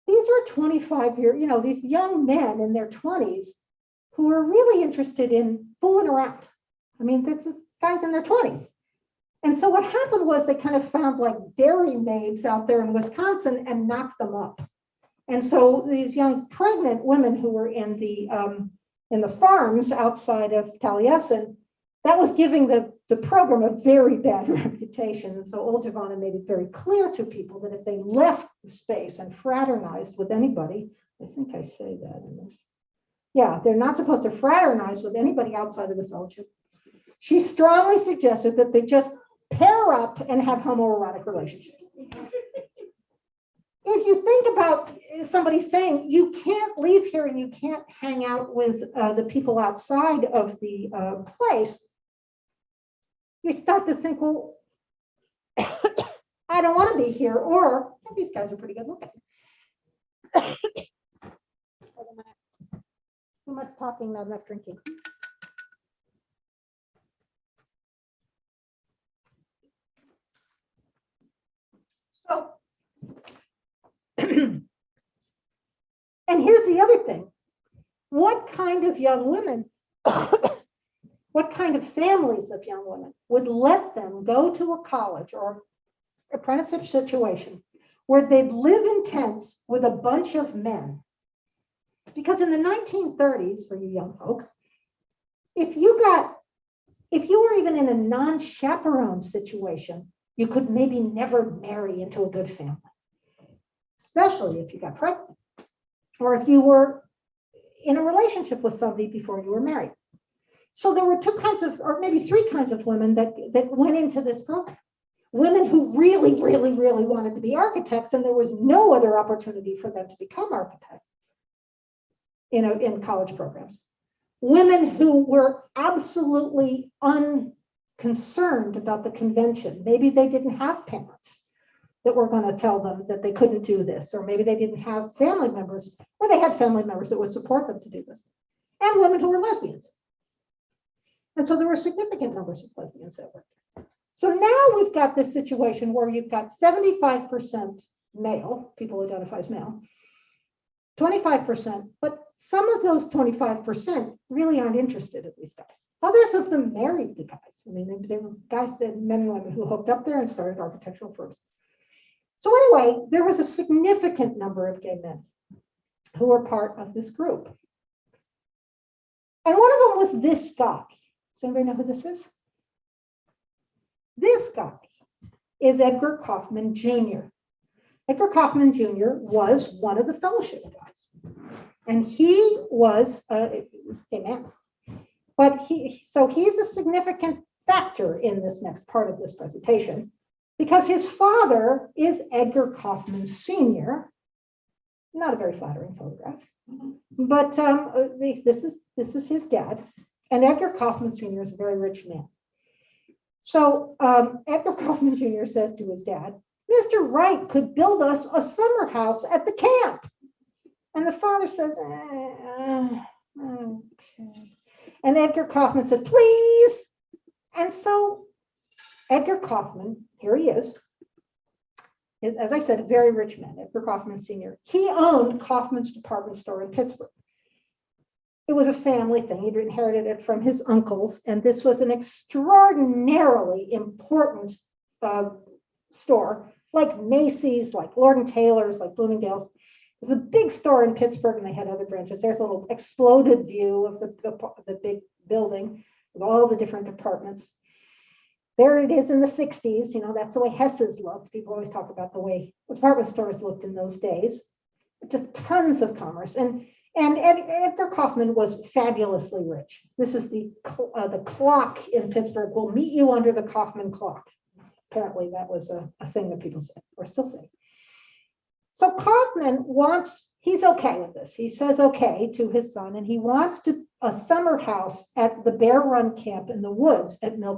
these were 25-year, you know, these young men in their 20s who were really interested in fooling around. I mean, this is guys in their 20s. And so what happened was they kind of found like dairy maids out there in Wisconsin and knocked them up. And so these young pregnant women who were in the farms outside of Taliesin, that was giving the program a very bad reputation. And so old Giovanna made it very clear to people that if they left the space and fraternized with anybody, I think I say that in this. Yeah, they're not supposed to fraternize with anybody outside of the fellowship. She strongly suggested that they just pair up and have homoerotic relationships. If you think about somebody saying you can't leave here and you can't hang out with the people outside of the place, you start to think, well, I don't want to be here, or these guys are pretty good looking. Too much talking, not enough drinking. So, and here's the other thing. What kind of young women, what kind of families of young women would let them go to a college or apprenticeship situation where they'd live in tents with a bunch of men? Because in the 1930s, for you young folks, if you were even in a non-chaperone situation, you could maybe never marry into a good family, especially if you got pregnant, or if you were in a relationship with somebody before you were married. So there were two kinds of, or maybe three kinds of women that went into this program. Women who really, really, really wanted to be architects, and there was no other opportunity for them to become architects. in college programs. Women who were absolutely unconcerned about the convention. Maybe they didn't have parents that were going to tell them that they couldn't do this, or maybe they didn't have family members, or they had family members that would support them to do this. And women who were lesbians. And so there were significant numbers of lesbians that were there. So now we've got this situation where you've got 75% male, people identify as male, 25%, but some of those 25% really aren't interested in these guys. Others of them married the guys. I mean, they were guys, men and women who hooked up there and started architectural firms. So anyway, there was a significant number of gay men who were part of this group. And one of them was this guy. Does anybody know who this is? This guy is Edgar Kaufman Jr. Edgar Kaufman Jr. was one of the fellowship guys. And he was a gay man. But he's a significant factor in this next part of this presentation because his father is Edgar Kaufman Sr. Not a very flattering photograph, but this is his dad. And Edgar Kaufman Sr. is a very rich man. So Edgar Kaufman Jr. says to his dad, Mr. Wright could build us a summer house at the camp. And the father says, okay. And Edgar Kaufman said, please. And so Edgar Kaufman, here he is, as I said, a very rich man, Edgar Kaufman Sr. He owned Kaufman's department store in Pittsburgh. It was a family thing. He'd inherited it from his uncles. And this was an extraordinarily important store, like Macy's, like Lord & Taylor's, like Bloomingdale's. It was a big store in Pittsburgh, and they had other branches. There's a little exploded view of the big building with all the different departments. There it is in the 60s. You know, that's the way Hess's looked. People always talk about the way department stores looked in those days. Just tons of commerce. And Edgar Kaufman was fabulously rich. This is the clock in Pittsburgh. We'll meet you under the Kaufman clock. Apparently that was a thing that people said, or still say. So Kaufman he's okay with this. He says okay to his son, and he wants a summer house at the Bear Run camp in the woods at Mill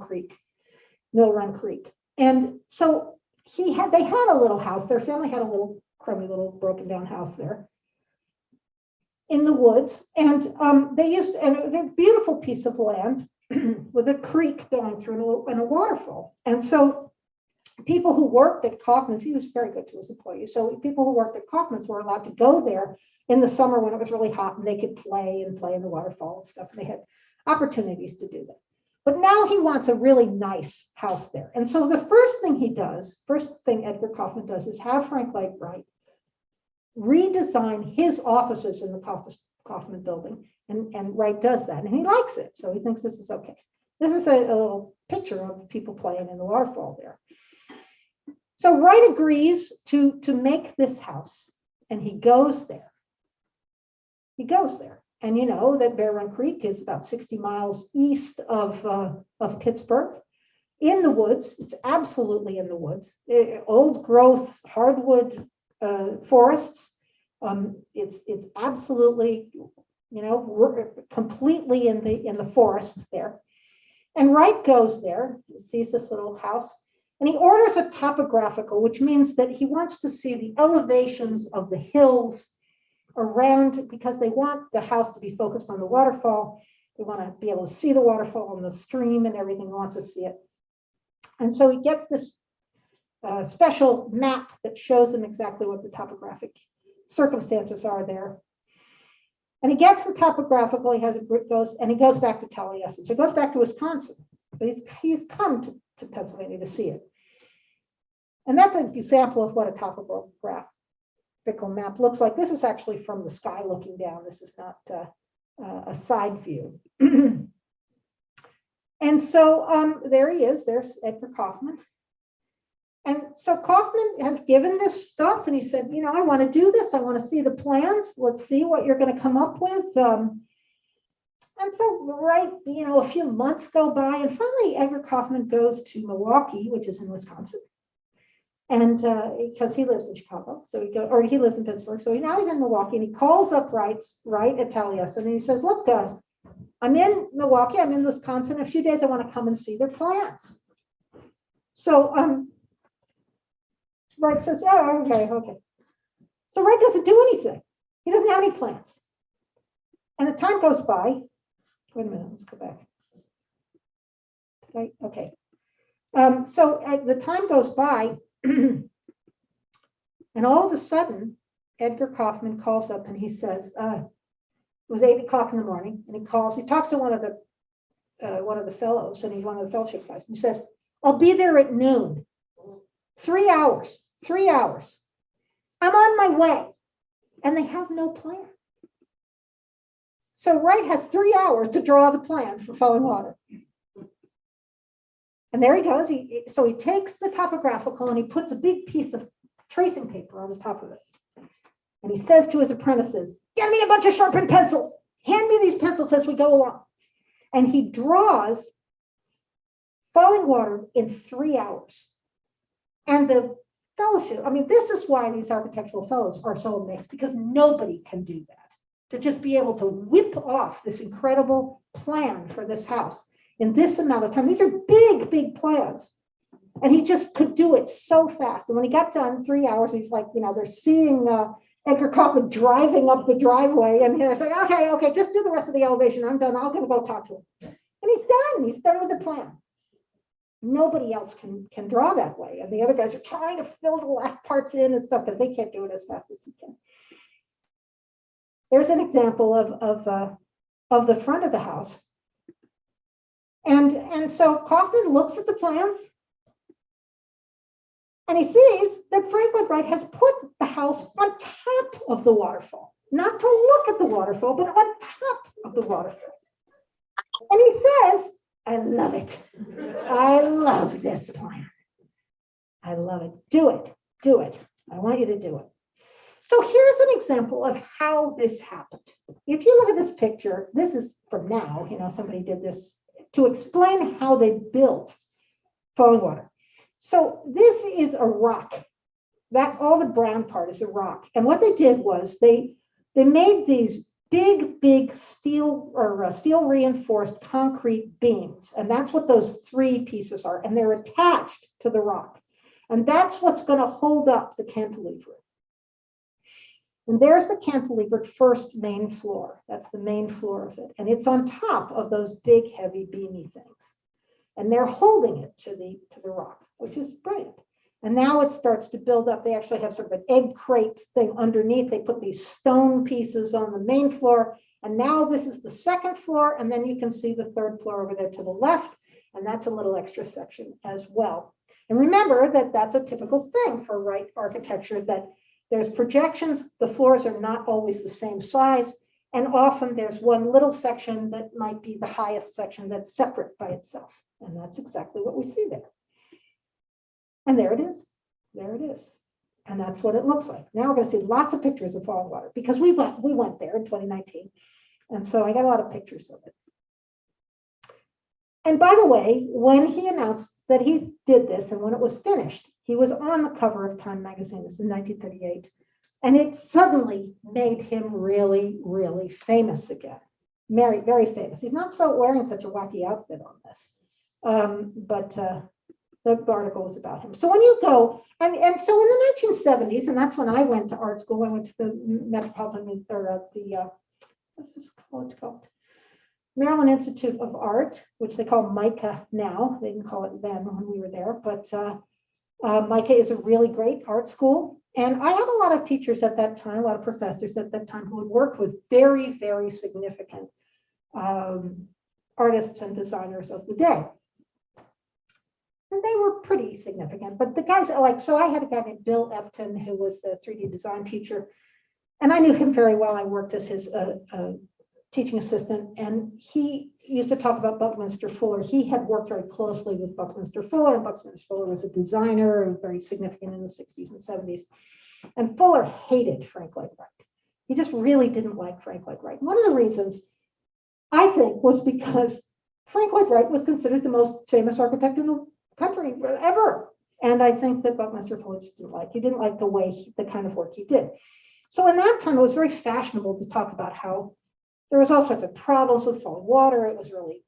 Run Creek. And so they had a little house. Their family had a little crummy little broken down house there in the woods. And it was a beautiful piece of land with a creek going through and a waterfall. And so people who worked at Kaufman's, he was very good to his employees. So people who worked at Kaufman's were allowed to go there in the summer when it was really hot, and they could play in the waterfall and stuff. And they had opportunities to do that. But now he wants a really nice house there. And so the first thing Edgar Kaufman does is have Frank Lloyd Wright redesign his offices in the Kaufman building. And Wright does that, and he likes it. So he thinks this is okay. This is a little picture of people playing in the waterfall there. So Wright agrees to make this house, and he goes there. And you know that Bear Run Creek is about 60 miles east of Pittsburgh, in the woods. It's absolutely in the woods. Old growth hardwood forests. It's absolutely, we're completely in the forest there. And Wright goes there, sees this little house, and he orders a topographical, which means that he wants to see the elevations of the hills around, because they want the house to be focused on the waterfall. They want to be able to see the waterfall and the stream and everything. He wants to see it. And so he gets this special map that shows him exactly what the topographic circumstances are there. And he gets the topographical, he goes back to Taliesin. So he goes back to Wisconsin, but he's come to Pennsylvania to see it. And that's an example of what a topographical map looks like. This is actually from the sky looking down. This is not a side view. And so there he is. There's Edgar Kaufman. And so Kaufman has given this stuff, and he said, I want to do this. I want to see the plans. Let's see what you're going to come up with. And so, a few months go by, and finally Edgar Kaufman goes to Milwaukee, which is in Wisconsin. And because he lives in Chicago, so he lives in Pittsburgh, so now he's in Milwaukee, and he calls up Wright at Taliesin, and he says, look, I'm in Milwaukee, I'm in Wisconsin, in a few days I want to come and see their plans. So Wright says, oh, okay. So Wright doesn't do anything. He doesn't have any plans. And the time goes by. Wait a minute, let's go back. Right, okay. So the time goes by, and all of a sudden, Edgar Kaufman calls up and he says, it was 8 o'clock in the morning, and he talks to one of the fellows, and he's one of the fellowship guys, and he says, I'll be there at noon. 3 hours. I'm on my way. And they have no plan. So Wright has 3 hours to draw the plan for Fallingwater. And there he goes. So he takes the topographical and he puts a big piece of tracing paper on the top of it. And he says to his apprentices, get me a bunch of sharpened pencils. Hand me these pencils as we go along. And he draws Fallingwater in 3 hours. And the fellowship, I mean, this is why these architectural fellows are so amazed, because nobody can do that. To just be able to whip off this incredible plan for this house in this amount of time. These are big, big plans. And he just could do it so fast. And when he got done, 3 hours, he's like, they're seeing Edgar Kaufman driving up the driveway. And he's like, okay, just do the rest of the elevation. I'm done. I'm going to go talk to him. And he's done. He's done with the plan. Nobody else can draw that way. And the other guys are trying to fill the last parts in and stuff because they can't do it as fast as he can. There's an example of the front of the house. And so Kaufman looks at the plans and he sees that Frank Lloyd Wright has put the house on top of the waterfall. Not to look at the waterfall, but on top of the waterfall. And he says, I love it. I love this plan. I love it. Do it. I want you to do it. So here's an example of how this happened. If you look at this picture, this is from now, somebody did this to explain how they built Fallingwater. So this is a rock. That all the brown part is a rock. And what they did was they made these big steel reinforced concrete beams. And that's what those 3 pieces are. And they're attached to the rock. And that's what's going to hold up the cantilever. And there's the cantilevered first main floor. That's the main floor of it. And it's on top of those big, heavy, beamy things. And they're holding it to the rock, which is brilliant. And now it starts to build up. They actually have sort of an egg crate thing underneath. They put these stone pieces on the main floor. And now this is the second floor. And then you can see the third floor over there to the left. And that's a little extra section as well. And remember that that's a typical thing for Wright architecture, that there's projections. The floors are not always the same size. And often there's one little section that might be the highest section that's separate by itself. And that's exactly what we see there. And there it is. And that's what it looks like. Now we're going to see lots of pictures of Fallingwater because we went there in 2019. And so I got a lot of pictures of it. And by the way, when he announced that he did this and when it was finished, he was on the cover of Time magazine. This is in 1938. And it suddenly made him really, really famous again. Very, very famous. He's not so wearing such a wacky outfit on this. But the article was about him. So when you go, and so in the 1970s, and that's when I went to art school, I went to the Metropolitan, or what's this college called? Maryland Institute of Art, which they call MICA now. They didn't call it then when we were there, but MICA is a really great art school. And I had a lot of teachers at that time, a lot of professors at that time who had worked with very, very significant artists and designers of the day. And they were pretty significant, but the guys so I had a guy named Bill Epton, who was the 3D design teacher, and I knew him very well. I worked as his teaching assistant, and he used to talk about Buckminster Fuller. He had worked very closely with Buckminster Fuller, and Buckminster Fuller was a designer and very significant in the 60s and 70s. And Fuller hated Frank Lloyd Wright. He just really didn't like Frank Lloyd Wright. One of the reasons, I think, was because Frank Lloyd Wright was considered the most famous architect in the country ever. And I think that Buckminster Fuller just didn't like. He didn't like the way, the kind of work he did. So in that time, it was very fashionable to talk about how there was all sorts of problems with Fallingwater. It was really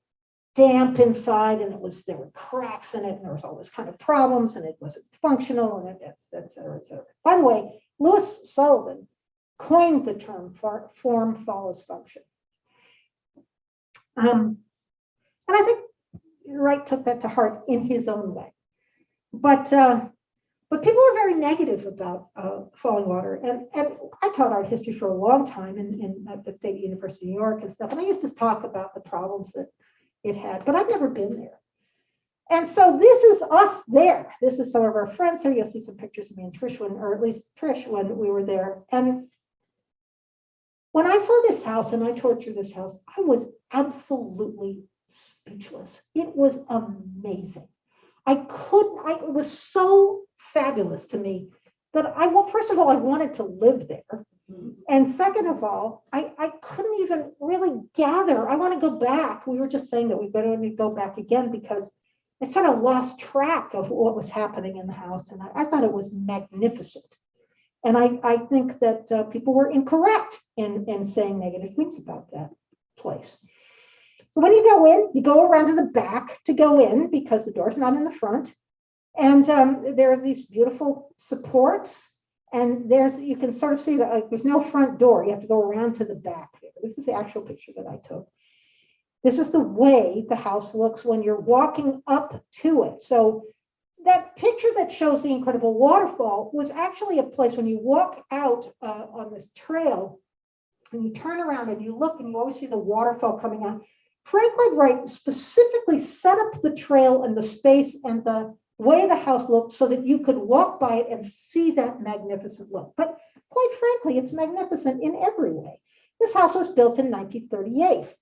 damp inside, and there were cracks in it, and there was all this kind of problems, and it wasn't functional, and et cetera, et cetera. By the way, Louis Sullivan coined the term form follows function. And I think Wright took that to heart in his own way. But people were very negative about Fallingwater. And I taught art history for a long time at the State University of New York and stuff. And I used to talk about the problems that it had, but I've never been there. And so this is us there. This is some of our friends here. You'll see some pictures of me and Trish, or at least Trish, when we were there. And when I saw this house and I toured through this house, I was absolutely speechless. It was amazing. It was so fabulous to me that first of all, I wanted to live there. And second of all, I couldn't even really gather. I want to go back. We were just saying that we better go back again because I sort of lost track of what was happening in the house. And I thought it was magnificent. And I think that people were incorrect in saying negative things about that place. So when you go in, you go around to the back to go in because the door's not in the front. And there are these beautiful supports. And you can sort of see that there's no front door. You have to go around to the back there. This is the actual picture that I took. This is the way the house looks when you're walking up to it. So that picture that shows the incredible waterfall was actually a place when you walk out on this trail and you turn around and you look and you always see the waterfall coming out. Frank Lloyd Wright specifically set up the trail and the space and the way the house looked so that you could walk by it and see that magnificent look. But quite frankly, it's magnificent in every way. This house was built in 1938.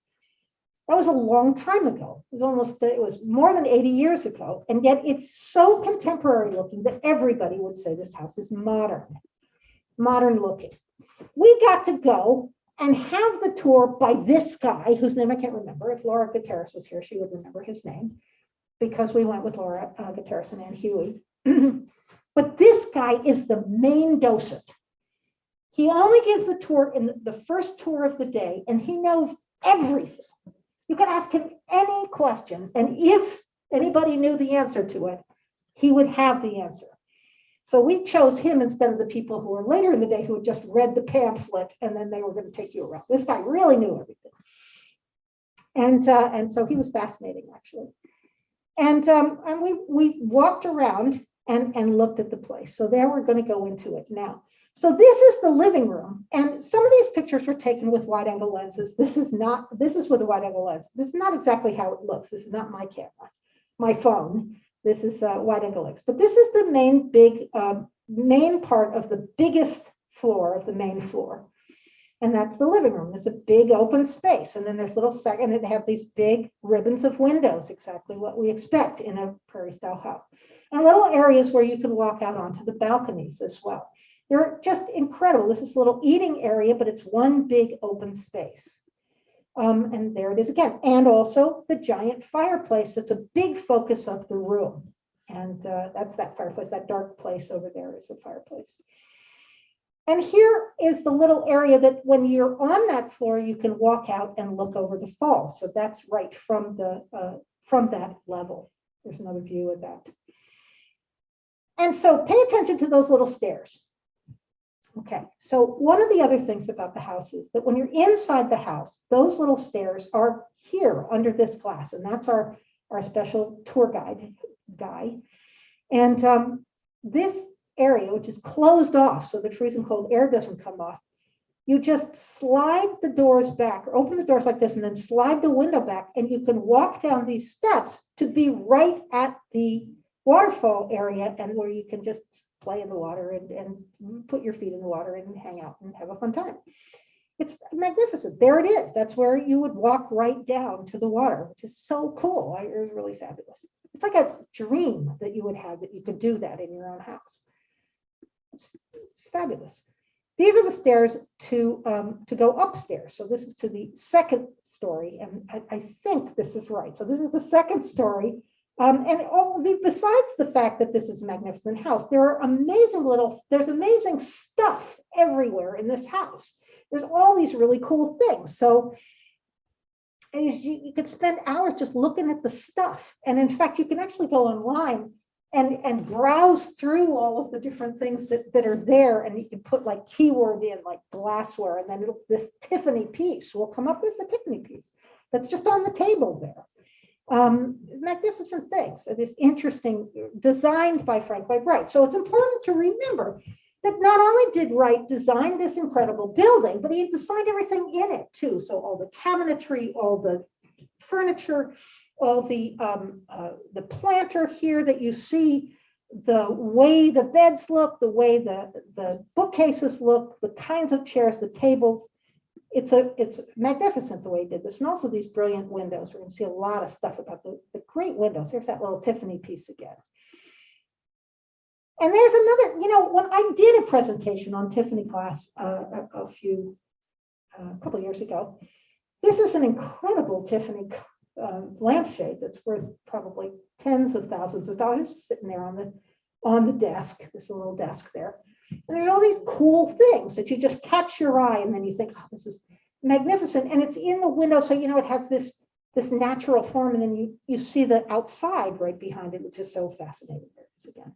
That was a long time ago. It was more than 80 years ago. And yet it's so contemporary looking that everybody would say this house is modern looking. We got to go and have the tour by this guy, whose name I can't remember. If Lara Gutierrez was here, she would remember his name, because we went with Lara Gutierrez and Ann Huey. But this guy is the main docent. He only gives the tour in the first tour of the day, and he knows everything. You can ask him any question, and if anybody knew the answer to it, he would have the answer. So we chose him instead of the people who were later in the day who had just read the pamphlet and then they were going to take you around. This guy really knew everything. And so he was fascinating, actually. And we walked around and looked at the place. So there we're going to go into it now. So this is the living room. And some of these pictures were taken with wide angle lenses. This is with a wide angle lens. This is not exactly how it looks. This is not my camera, my phone. This is wide angle lens. But this is the main part of the biggest floor of the main floor. And that's the living room. It's a big open space. And then there's and it have these big ribbons of windows, exactly what we expect in a prairie style house. And little areas where you can walk out onto the balconies as well. They're just incredible. This is a little eating area, but it's one big open space. And there it is again. And also the giant fireplace. That's a big focus of the room. And that's that fireplace, that dark place over there is the fireplace. And here is the little area that when you're on that floor, you can walk out and look over the falls. So that's right from that level. There's another view of that. And so pay attention to those little stairs. Okay, so one of the other things about the house is that when you're inside the house, those little stairs are here under this glass, and that's our special tour guy. And this area, which is closed off so the freezing cold air doesn't come off, you just slide the doors back or open the doors like this and then slide the window back, and you can walk down these steps to be right at the waterfall area, and where you can just play in the water and put your feet in the water and hang out and have a fun time. It's magnificent. There it is. That's where you would walk right down to the water, which is so cool. It was really fabulous. It's like a dream that you would have, that you could do that in your own house. It's fabulous. These are the stairs to go upstairs. So this is to the second story, and I think this is right. So this is the second story Besides the fact that this is a magnificent house, there's amazing stuff everywhere in this house. There's all these really cool things. So you could spend hours just looking at the stuff. And in fact, you can actually go online and browse through all of the different things that are there. And you can put like keyword in like glassware, and then this Tiffany piece will come up with a Tiffany piece that's just on the table there. Magnificent things. It is interesting, designed by Frank Lloyd Wright. So it's important to remember that not only did Wright design this incredible building, but he designed everything in it too. So all the cabinetry, all the furniture, all the planter here that you see, the way the beds look, the way the bookcases look, the kinds of chairs, the tables. It's magnificent the way he did this. And also these brilliant windows. We're going to see a lot of stuff about the great windows. There's that little Tiffany piece again. And there's another, when I did a presentation on Tiffany glass a couple of years ago, this is an incredible Tiffany lampshade that's worth probably tens of thousands of dollars, just sitting there on the desk, this little desk there. And there are all these cool things that you just catch your eye, and then you think, oh, this is magnificent. And it's in the window, so it has this natural form, and then you see the outside right behind it, which is so fascinating. There it is again.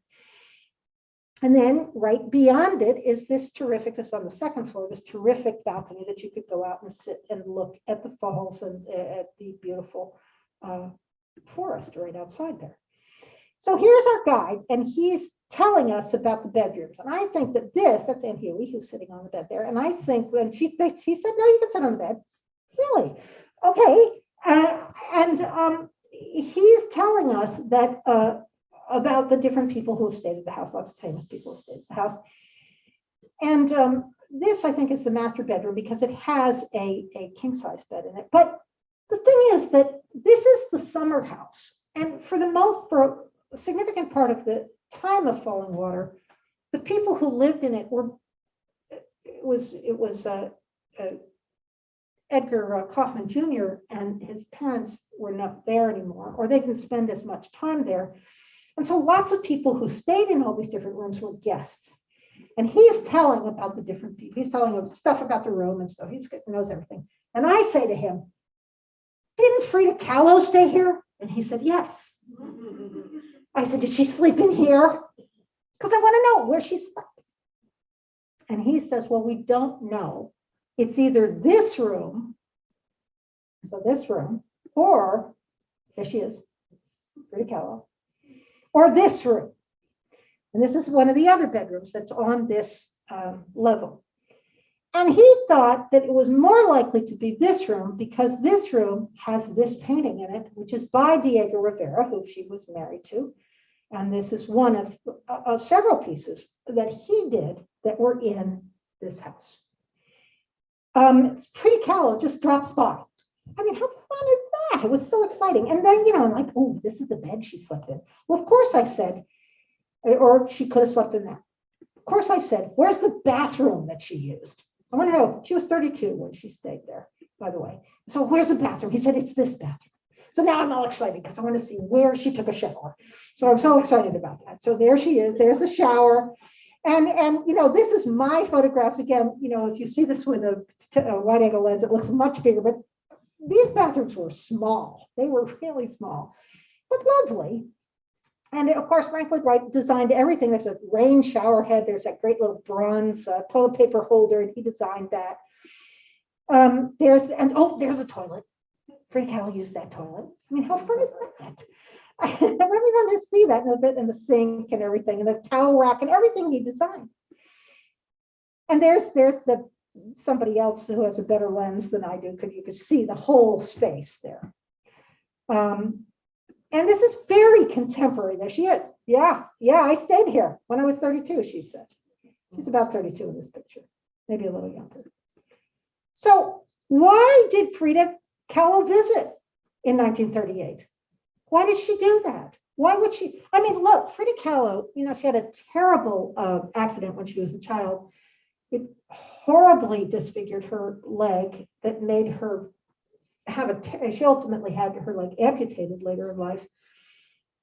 And then right beyond it is this on the second floor, this terrific balcony that you could go out and sit and look at the falls and at the beautiful forest right outside there. So here's our guide, and he's telling us about the bedrooms. And I think that that's Aunt Huey, who's sitting on the bed there. And I think when he said, no, you can sit on the bed. Really? Okay. He's telling us that about the different people who have stayed at the house, lots of famous people who stayed at the house. And this, I think, is the master bedroom because it has a king-size bed in it. But the thing is that this is the summer house. And for a significant part of the time of Fallingwater, the people who lived in it was Edgar Kaufman Jr. and his parents were not there anymore, or they didn't spend as much time there. And so lots of people who stayed in all these different rooms were guests. And he's telling about the different people. He's telling them stuff about the room and stuff. He knows everything. And I say to him, didn't Frida Kahlo stay here? And he said, yes. I said, did she sleep in here? Because I want to know where she slept. And he says, well, we don't know. It's either this room, so this room, or, there she is, Frida Kahlo, or this room. And this is one of the other bedrooms that's on this level. And he thought that it was more likely to be this room because this room has this painting in it, which is by Diego Rivera, who she was married to. And this is one of several pieces that he did that were in this house. It's Frida Kahlo just drops by. I mean, how fun is that? It was so exciting. And then, I'm like, oh, this is the bed she slept in. Well, of course I said, or she could have slept in that. Of course I said, where's the bathroom that she used? I want to know, she was 32 when she stayed there, by the way. So where's the bathroom? He said, it's this bathroom. So now I'm all excited because I want to see where she took a shower. So I'm so excited about that. So there she is, there's the shower. And this is my photographs. Again, if you see this with a wide angle lens, it looks much bigger, but these bathrooms were small. They were really small, but lovely. And of course, Frank Lloyd Wright designed everything. There's a rain shower head. There's that great little bronze toilet paper holder, and he designed that. There's a toilet. Frida Kahlo used that toilet. I mean, how fun is that? I really wanted to see that and the sink and everything, and the towel rack and everything he designed. And there's somebody else who has a better lens than I do, because you could see the whole space there. And this is very contemporary. There she is. Yeah, I stayed here when I was 32, she says. She's about 32 in this picture, maybe a little younger. So why did Frida Kahlo visit in 1938? Why did she do that? Why would she? I mean, look, Frida Kahlo, she had a terrible accident when she was a child. It horribly disfigured her leg that made her she ultimately had her leg amputated later in life.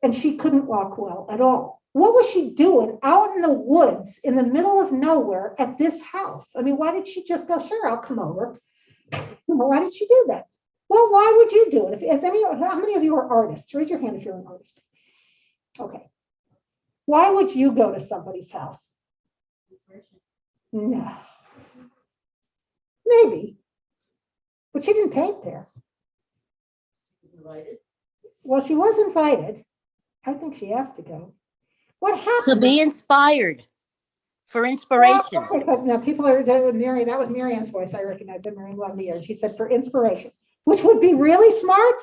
and she couldn't walk well at all. What was she doing out in the woods in the middle of nowhere at this house? I mean, why did she just go, sure, I'll come over? Why did she do that? Well, why would you do it? How many of you are artists? Raise your hand if you're an artist. Okay. Why would you go to somebody's house? No. Maybe. But she didn't paint there. Invited. Well, she was invited. I think she asked to go. What happened? To be inspired, for inspiration. Now people are, Mary, that was Miriam's voice. I recognize that. Miriam loved me. And she said for inspiration, which would be really smart.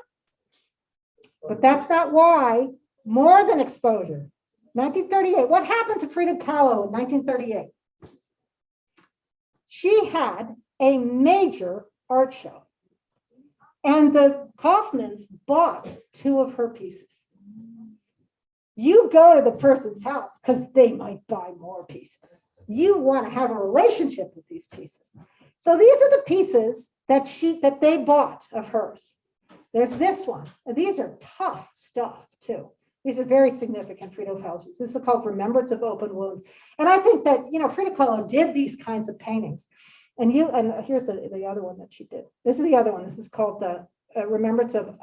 But that's not why. More than exposure. 1938. What happened to Frida Kahlo in 1938? She had a major art show. And the Kaufmans bought 2 of her pieces. You go to the person's house because they might buy more pieces. You want to have a relationship with these pieces. So these are the pieces that they bought of hers. There's this one. And these are tough stuff too. These are very significant Frida Kahlo's. This is called Remembrance of Open Wound. And I think that, Frida Kahlo did these kinds of paintings. And here's the other one that she did. This is the other one. This is called the Remembrance of,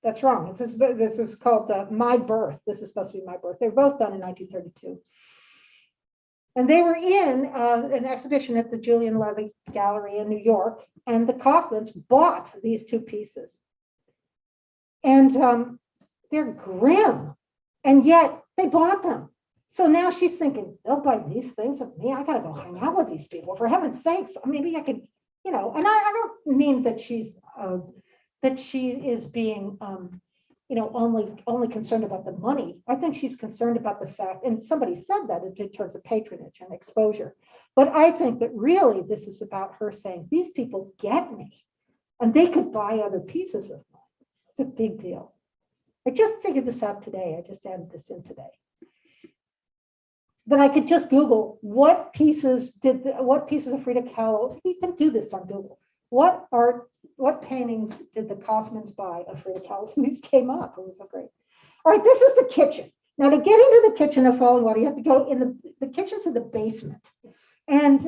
that's wrong. This is called My Birth. This is supposed to be My Birth. They were both done in 1932. And they were in an exhibition at the Julian Levy Gallery in New York. And the Kaufmans bought these 2 pieces. And they're grim. And yet they bought them. So now she's thinking, they'll buy these things of me. I got to go hang out with these people. For heaven's sakes, maybe I could, and I don't mean that she is being, only concerned about the money. I think she's concerned about the fact, and somebody said that in terms of patronage and exposure. But I think that really this is about her saying, these people get me, and they could buy other pieces of mine. It's a big deal. I just figured this out today. I just added this in today. Then I could just Google what pieces of Frida Kahlo. You can do this on Google. What paintings did the Kaufmans buy of Frida Kahlo? And these came up. It was so great. All right, this is the kitchen. Now, to get into the kitchen of Fallingwater, you have to go in the kitchen's in the basement. And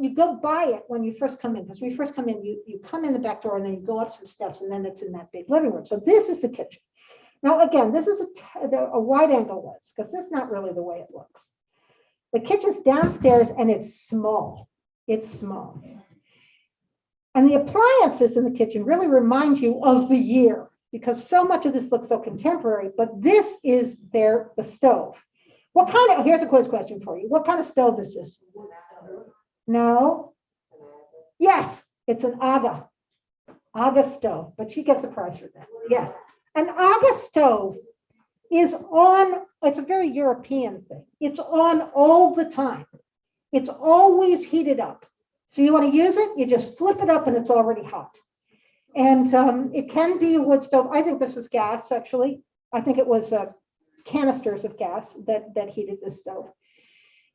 you go by it when you first come in. Because when you first come in, you come in the back door and then you go up some steps and then it's in that big living room. So this is the kitchen. Now, again, this is a wide angle lens because this is not really the way it looks. The kitchen's downstairs and it's small. It's small. And the appliances in the kitchen really remind you of the year because so much of this looks so contemporary, but this is the stove. Here's a quiz question for you. What kind of stove is this? No? Yes, it's an Aga stove, but she gets a prize for that. Yes. An Aga stove is on, it's a very European thing. It's on all the time. It's always heated up. So you want to use it, you just flip it up and it's already hot. And it can be a wood stove. I think this was gas, actually. I think it was canisters of gas that heated this stove.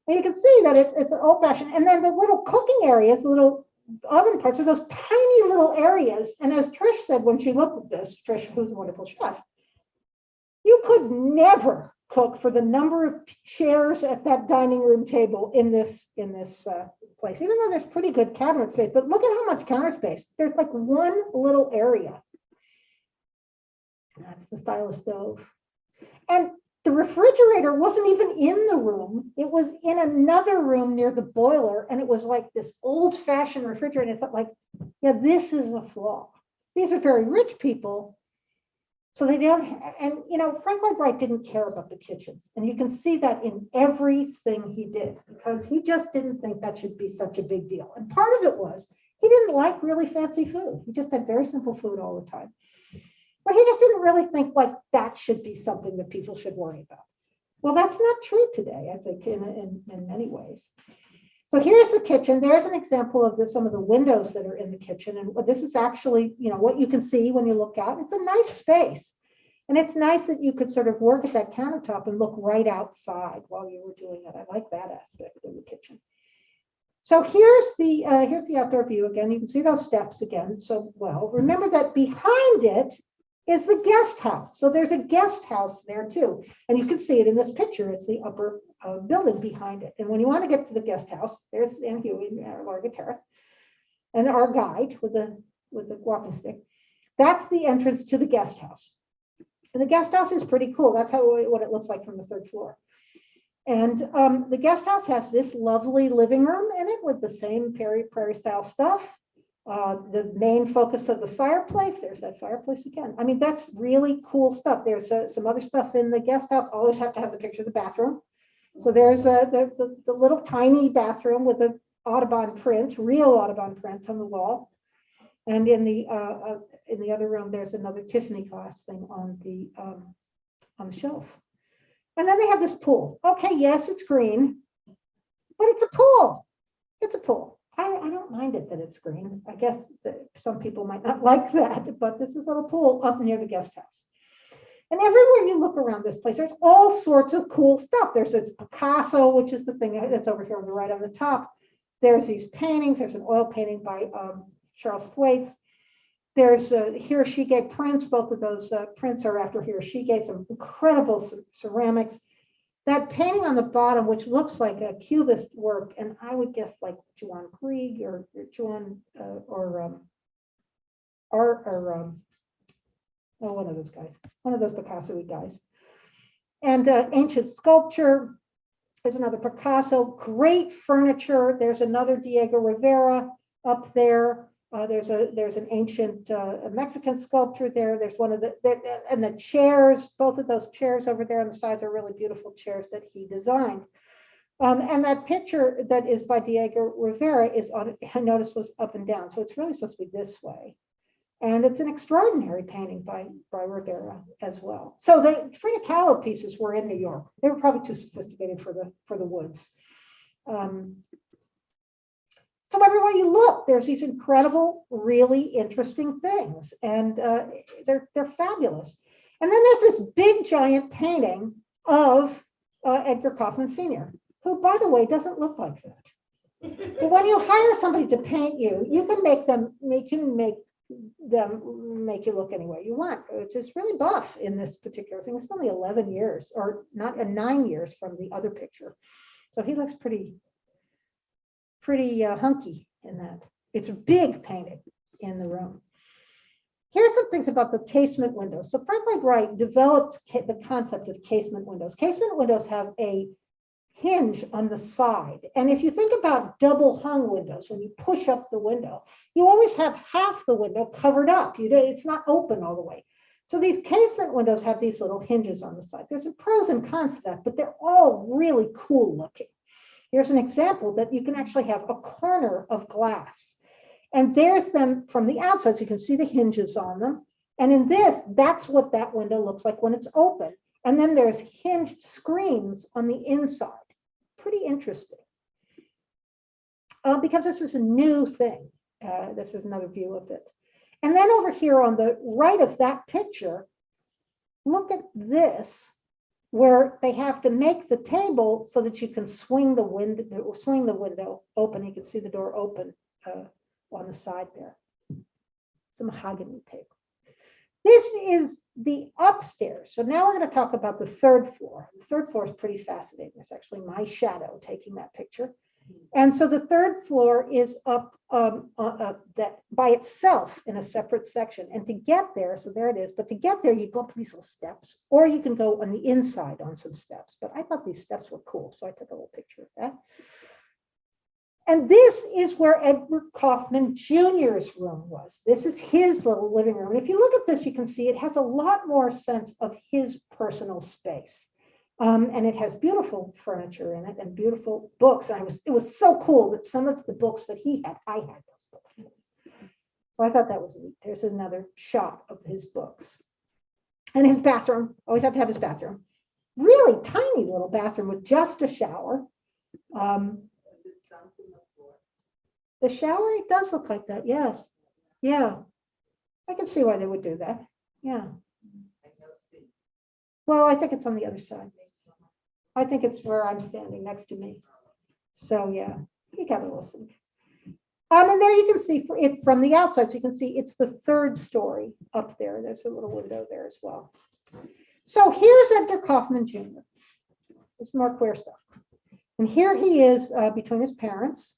And you can see that it's an old-fashioned. And then the little cooking areas, the little oven parts are those tiny little areas. And as Trish said when she looked at this, Trish, who's a wonderful chef, you could never cook for the number of chairs at that dining room table in this place, even though there's pretty good cabinet space. But look at how much counter space. There's like one little area. That's the style of stove. And the refrigerator wasn't even in the room. It was in another room near the boiler. And it was like this old-fashioned refrigerator. And I thought, like, yeah, this is a flaw. These are very rich people. So they don't, and Frank Lloyd Wright didn't care about the kitchens. And you can see that in everything he did, because he just didn't think that should be such a big deal. And part of it was, he didn't like really fancy food. He just had very simple food all the time. But he just didn't really think like that should be something that people should worry about. Well, that's not true today, I think, in many ways. So here's the kitchen. There's an example of some of the windows that are in the kitchen. And this is actually, what you can see when you look out. It's a nice space. And it's nice that you could sort of work at that countertop and look right outside while you were doing it. I like that aspect of the kitchen. So here's the outdoor view again. You can see those steps again. So, well, remember that behind it is the guest house. So there's a guest house there too. And you can see it in this picture. It's the upper building behind it. And when you want to get to the guest house, there's Ann Huey, Lara Terrace, and our guide with the walking stick. That's the entrance to the guest house. And the guest house is pretty cool. That's what it looks like from the third floor. And the guest house has this lovely living room in it with the same prairie style stuff. The main focus of the fireplace, there's that fireplace again. I mean, that's really cool stuff. There's some other stuff in the guest house. Always have to have the picture of the bathroom. So there's the little tiny bathroom with the Audubon print, real Audubon print on the wall. And in the other room, there's another Tiffany glass thing on the shelf. And then they have this pool. Okay, yes, it's green, but it's a pool. It's a pool. I don't mind it that it's green. I guess that some people might not like that, but this is a little pool up near the guest house. And everywhere you look around this place, there's all sorts of cool stuff. There's this Picasso, which is the thing that's over here on the right on the top. There's these paintings. There's an oil painting by Charles Thwaites. There's Hiroshige prints. Both of those prints are after Hiroshige, some incredible ceramics. That painting on the bottom, which looks like a Cubist work, and I would guess like Joan Krieg or Joan one of those guys, one of those Picasso guys. And ancient sculpture. There's another Picasso. Great furniture. There's another Diego Rivera up there. There's an ancient Mexican sculpture there. There's one of and the chairs, both of those chairs over there on the sides are really beautiful chairs that he designed. And that picture that is by Diego Rivera is on, I noticed, was up and down. So it's really supposed to be this way. And it's an extraordinary painting by Rivera as well. So the Frida Kahlo pieces were in New York. They were probably too sophisticated for the woods. So everywhere you look, there's these incredible, really interesting things, and they're fabulous. And then there's this big, giant painting of Edgar Kaufman Sr., who, by the way, doesn't look like that. But when you hire somebody to paint you, you can make them make you look any way you want. It's just really buff in this particular thing. It's only 11 years, or not 9 years from the other picture, so he looks pretty hunky in that. It's a big painting in the room. Here's some things about the casement windows. So Frank Lloyd Wright developed the concept of casement windows. Casement windows have a hinge on the side. And if you think about double hung windows, when you push up the window, you always have half the window covered up. It's not open all the way. So these casement windows have these little hinges on the side. There's a pros and cons to that, but they're all really cool looking. Here's an example that you can actually have a corner of glass. And there's them from the outside, so you can see the hinges on them. And in this, that's what that window looks like when it's open. And then there's hinged screens on the inside. Pretty interesting. Because this is a new thing. This is another view of it. And then over here on the right of that picture, look at this, where they have to make the table so that you can swing the window open. You can see the door open on the side there. It's a mahogany table. This is the upstairs. So now we're going to talk about the third floor. The third floor is pretty fascinating. It's actually my shadow taking that picture. And so the third floor is up that by itself in a separate section. And to get there, so there it is, but to get there, you go up these little steps, or you can go on the inside on some steps. But I thought these steps were cool, so I took a little picture of that. And this is where Edgar Kaufman Jr.'s room was. This is his little living room. And if you look at this, you can see it has a lot more sense of his personal space. And it has beautiful furniture in it and beautiful books. And it was so cool that some of the books that he had, I had those books. So I thought that was neat. There's another shot of his books. And his bathroom, always have to have his bathroom. Really tiny little bathroom with just a shower. The shower, it does look like that, yes. Yeah, I can see why they would do that, yeah. Well, I think it's on the other side. I think it's where I'm standing next to me. So yeah, you got a little sink. And there you can see it from the outside. So you can see it's the third story up there. There's a little window there as well. So here's Edgar Kaufman Jr. There's more queer stuff. And here he is between his parents.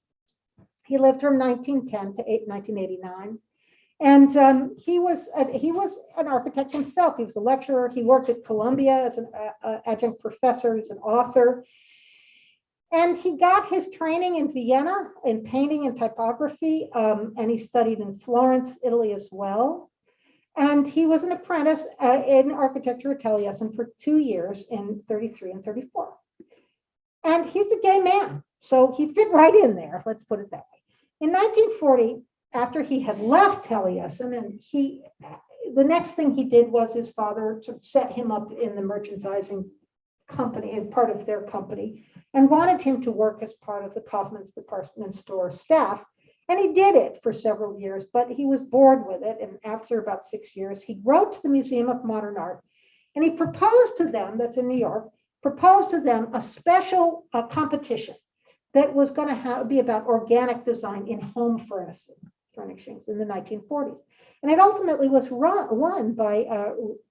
He lived from 1910 to 1989. And he was an architect himself. He was a lecturer. He worked at Columbia as an adjunct professor. He's an author. And he got his training in Vienna in painting and typography. And he studied in Florence, Italy as well. And he was an apprentice in architecture at Taliesin for 2 years in 33 and 34. And he's a gay man, so he fit right in there, let's put it that way. In 1940, after he had left Taliesin, and the next thing he did was his father to set him up in the merchandising company and part of their company, and wanted him to work as part of the Kaufman's department store staff. And he did it for several years, but he was bored with it. And after about 6 years, he wrote to the Museum of Modern Art, and he proposed to them, that's in New York, proposed to them a special competition that was going to be about organic design in home furnishings in the 1940s. And it ultimately was won by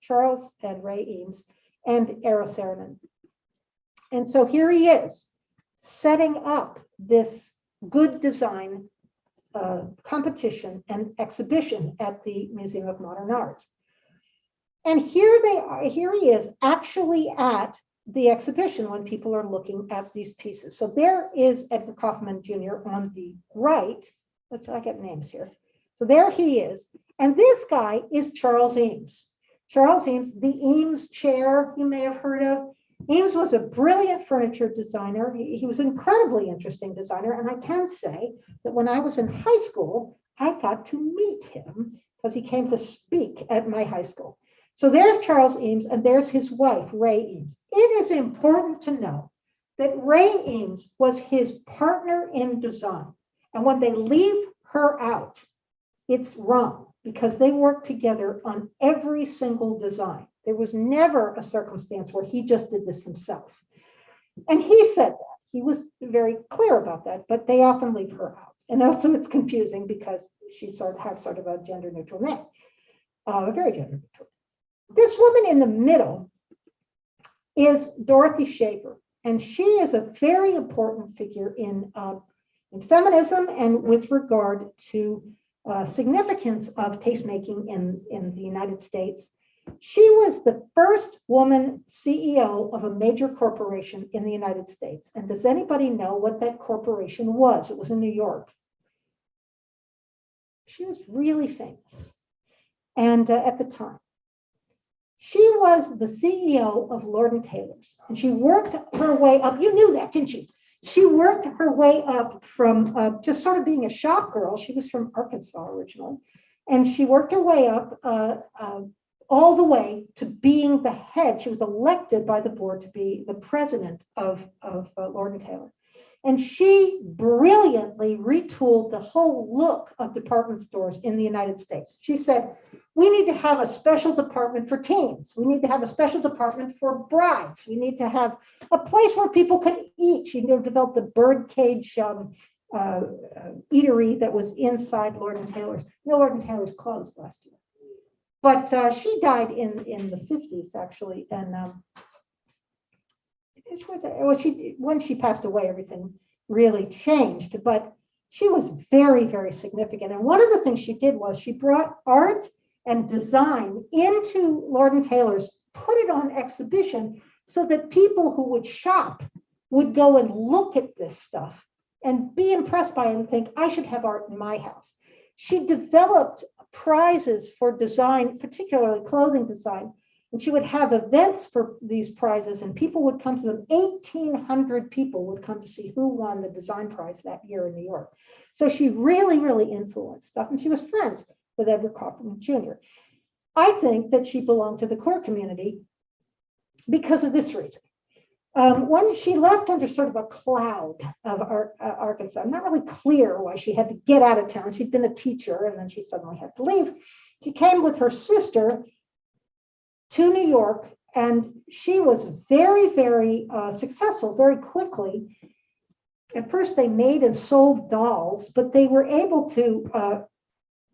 Charles and Ray Eames and Eros Saarinen. And so here he is setting up this good design competition and exhibition at the Museum of Modern Art. And here he is actually at the exhibition when people are looking at these pieces. So there is Edgar Kaufman Jr. on the right. I get names here. So there he is. And this guy is Charles Eames. Charles Eames, the Eames chair you may have heard of. Eames was a brilliant furniture designer. He was an incredibly interesting designer. And I can say that when I was in high school, I got to meet him because he came to speak at my high school. So there's Charles Eames, and there's his wife, Ray Eames. It is important to know that Ray Eames was his partner in design. And when they leave her out, it's wrong because they worked together on every single design. There was never a circumstance where he just did this himself. And he said that. He was very clear about that, but they often leave her out. And also it's confusing because she has sort of a gender neutral name, very gender neutral. This woman in the middle is Dorothy Shaver, and she is a very important figure in feminism and with regard to significance of tastemaking in the United States. She was the first woman CEO of a major corporation in the United States. And does anybody know what that corporation was? It was in New York. She was really famous. And at the time, she was the CEO of Lord & Taylor's, and she worked her way up. You knew that, didn't you? She worked her way up from just sort of being a shop girl. She was from Arkansas originally, and she worked her way up all the way to being the head. She was elected by the board to be the president of Lord & Taylor. And she brilliantly retooled the whole look of department stores in the United States. She said, we need to have a special department for teens. We need to have a special department for brides. We need to have a place where people can eat. She developed the birdcage eatery that was inside Lord & Taylor's. No, Lord & Taylor's closed last year. But she died in the 50s, actually. And when she passed away, everything really changed. But she was very, very significant. And one of the things she did was she brought art and design into Lord & Taylor's, put it on exhibition so that people who would shop would go and look at this stuff and be impressed by it and think, I should have art in my house. She developed prizes for design, particularly clothing design, and she would have events for these prizes and people would come to them. 1,800 people would come to see who won the design prize that year in New York. So she really, really influenced stuff, and she was friends with Edgar Kaufman Jr. I think that she belonged to the queer community because of this reason. When she left under sort of a cloud of Arkansas, I'm not really clear why she had to get out of town. She'd been a teacher and then she suddenly had to leave. She came with her sister to New York, and she was very, very successful very quickly. at first they made and sold dolls, but they were able to,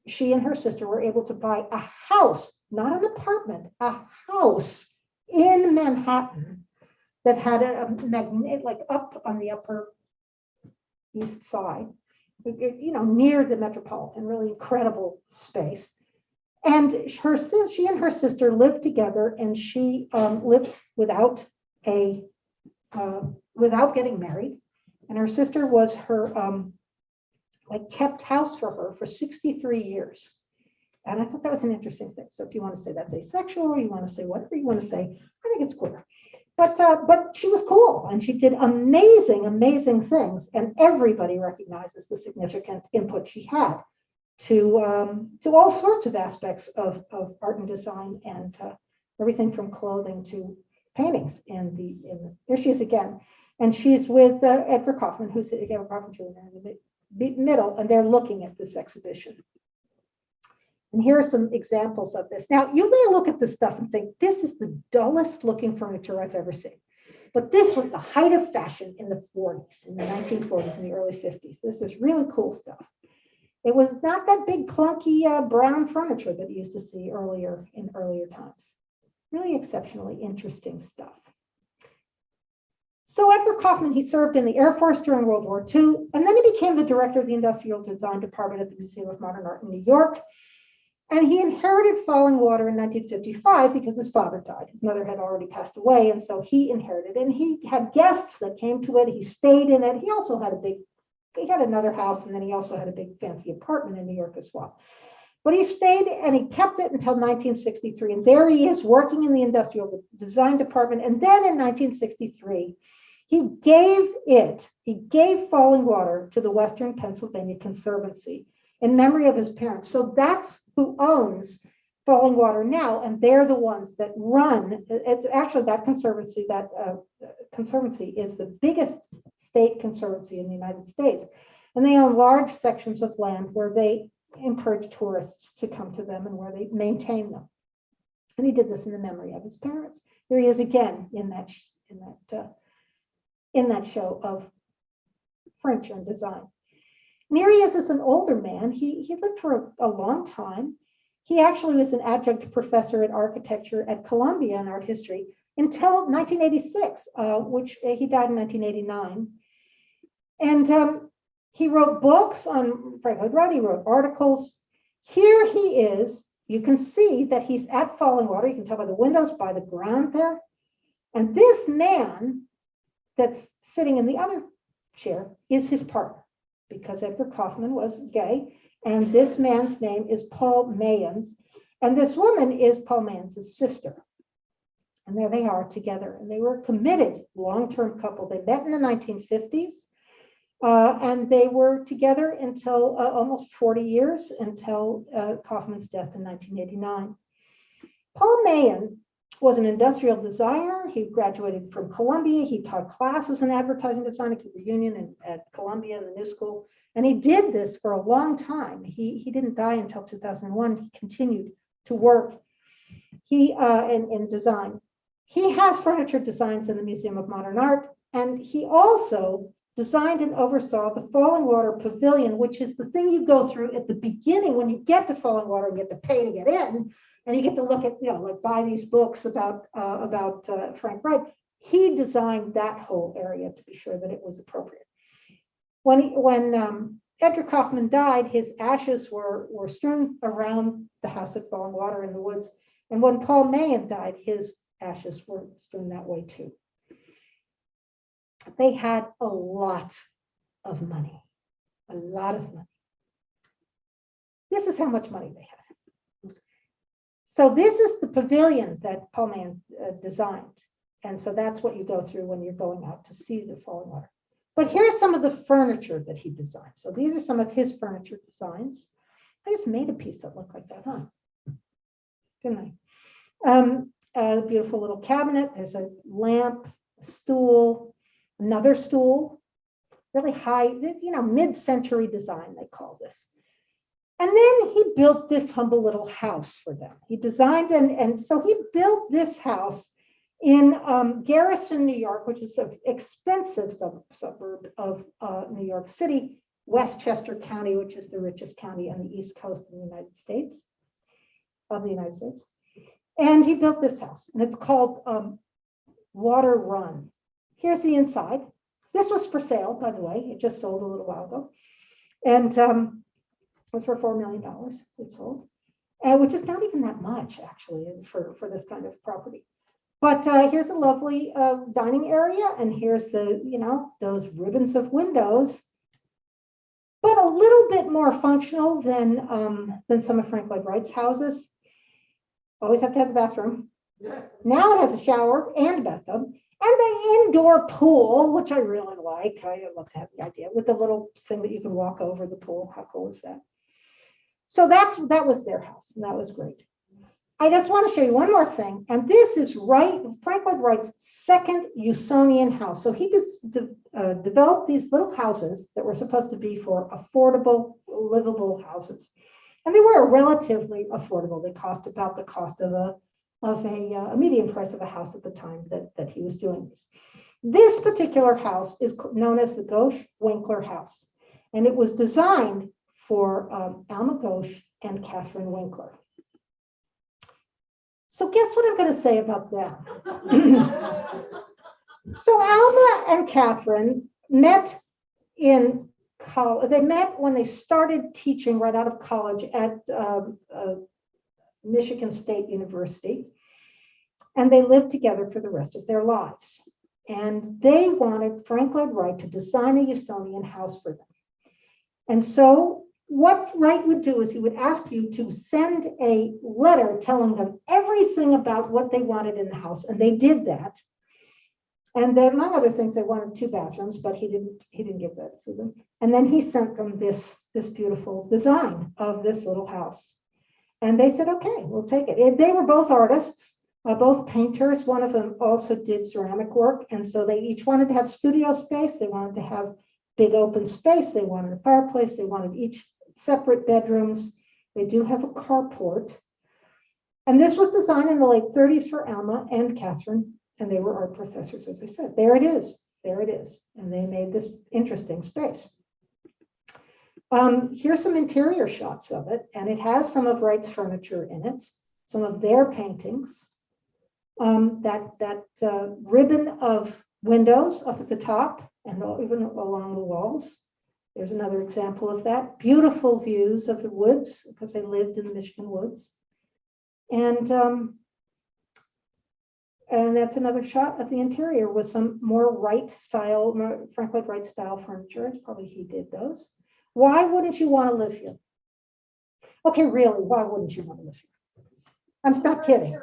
she and her sister were able to buy a house, not an apartment, a house in Manhattan that had a magnet, like up on the Upper East Side, near the Metropolitan, really incredible space. And she and her sister lived together, and she lived without getting married. And her sister was her kept house for her for 63 years. And I thought that was an interesting thing. So if you want to say that's asexual, or you want to say whatever you want to say, I think it's queer. But she was cool, and she did amazing, amazing things. And everybody recognizes the significant input she had to all sorts of aspects of art and design, and everything from clothing to paintings. There she is again. And she's with Edgar Kaufman, who's Edgar Kaufman Jr. in the middle, and they're looking at this exhibition. And here are some examples of this. Now, you may look at this stuff and think, this is the dullest looking furniture I've ever seen. But this was the height of fashion in the 40s, in the 1940s, and the early 50s. This is really cool stuff. It was not that big, clunky brown furniture that you used to see in earlier times. Really exceptionally interesting stuff. So Edgar Kaufman, he served in the Air Force during World War II, and then he became the director of the Industrial Design Department at the Museum of Modern Art in New York. And he inherited Fallingwater in 1955 because his father died. His mother had already passed away, and so he inherited it. And he had guests that came to it. He stayed in it. He also had he had another house, and then he also had a big fancy apartment in New York as well. But he stayed and he kept it until 1963. And there he is working in the Industrial Design Department. And then in 1963, he gave Fallingwater to the Western Pennsylvania Conservancy in memory of his parents. So that's who owns Fallingwater now, and they're the ones that run. It's actually that conservancy. That conservancy is the biggest state conservancy in the United States, and they own large sections of land where they encourage tourists to come to them and where they maintain them. And he did this in the memory of his parents. Here he is again in that show of furniture and design. And here he is as an older man. He lived for a long time. He actually was an adjunct professor in architecture at Columbia in art history until 1986, which he died in 1989. And he wrote books on Frank Lloyd Wright. He wrote articles. Here he is. You can see that he's at Fallingwater. You can tell by the windows, by the ground there. And this man that's sitting in the other chair is his partner, because Edgar Kaufman was gay, and this man's name is Paul Mayans, and this woman is Paul Mayans' sister. And there they are together, and they were a committed long-term couple. They met in the 1950s, and they were together until almost 40 years, until Kaufman's death in 1989. Paul Mayan was an industrial designer. He graduated from Columbia. He taught classes in advertising design at Cooper Union and at Columbia in the New School. And he did this for a long time. He didn't die until 2001. He continued to work in design. He has furniture designs in the Museum of Modern Art. And he also designed and oversaw the Fallingwater Pavilion, which is the thing you go through at the beginning when you get to Fallingwater. You have to pay to get in. And you get to look at, buy these books about Frank Wright. He designed that whole area to be sure that it was appropriate. When Edgar Kaufman died, his ashes were strewn around the house at Fallingwater in the woods. And when Paul Mayan died, his ashes were strewn that way too. They had a lot of money, a lot of money. This is how much money they had. So this is the pavilion that Paul Mayan designed. And so that's what you go through when you're going out to see the Fallingwater. But here's some of the furniture that he designed. So these are some of his furniture designs. I just made a piece that looked like that, huh? Didn't I? A beautiful little cabinet. There's a lamp, a stool, another stool, really high, mid-century design, they call this. And then he built this humble little house for them. He designed, and so he built this house In Garrison, New York, which is an expensive suburb of New York City, Westchester County, which is the richest county on the East Coast of the United States. And he built this house, and it's called Water Run. Here's the inside. This was for sale, by the way. It just sold a little while ago. And it was for $4 million. It sold, which is not even that much, actually, for this kind of property. But here's a lovely dining area, and here's the, those ribbons of windows, but a little bit more functional than some of Frank Lloyd Wright's houses. Always have to have the bathroom. Yeah. Now it has a shower and a bathtub, and the indoor pool, which I really like. I love to have the idea with the little thing that you can walk over the pool. How cool is that? So that was their house, and that was great. I just want to show you one more thing, and this is Frank Lloyd Wright's second Usonian house. So he developed these little houses that were supposed to be for affordable, livable houses, and they were relatively affordable. They cost about the cost of a median price of a house at the time that he was doing this. This particular house is known as the Gauche Winkler house, and it was designed for Alma Gauche and Katherine Winkler. So guess what I'm going to say about them? So Alma and Katherine met in college. They met when they started teaching right out of college at Michigan State University, and they lived together for the rest of their lives. And they wanted Frank Lloyd Wright to design a Usonian house for them. And so what Wright would do is he would ask you to send a letter telling them everything about what they wanted in the house, and they did that. And then, among other things, they wanted 2 bathrooms, but he didn't give that to them. And then he sent them this beautiful design of this little house, and they said, "Okay, we'll take it." They were both artists, both painters. One of them also did ceramic work, and so they each wanted to have studio space. They wanted to have big open space. They wanted a fireplace. They wanted each separate bedrooms. They do have a carport. And this was designed in the late 30s for Alma and Katherine, and they were art professors, as I said. There it is. There it is. And they made this interesting space. Here's some interior shots of it, and it has some of Wright's furniture in it, some of their paintings. That ribbon of windows up at the top and even along the walls. There's another example of that. Beautiful views of the woods, because they lived in the Michigan woods. And that's another shot of the interior with some more Wright style, Frank Lloyd Wright style furniture. It's probably he did those. Why wouldn't you want to live here? Okay, really, why wouldn't you want to live here? I'm not kidding.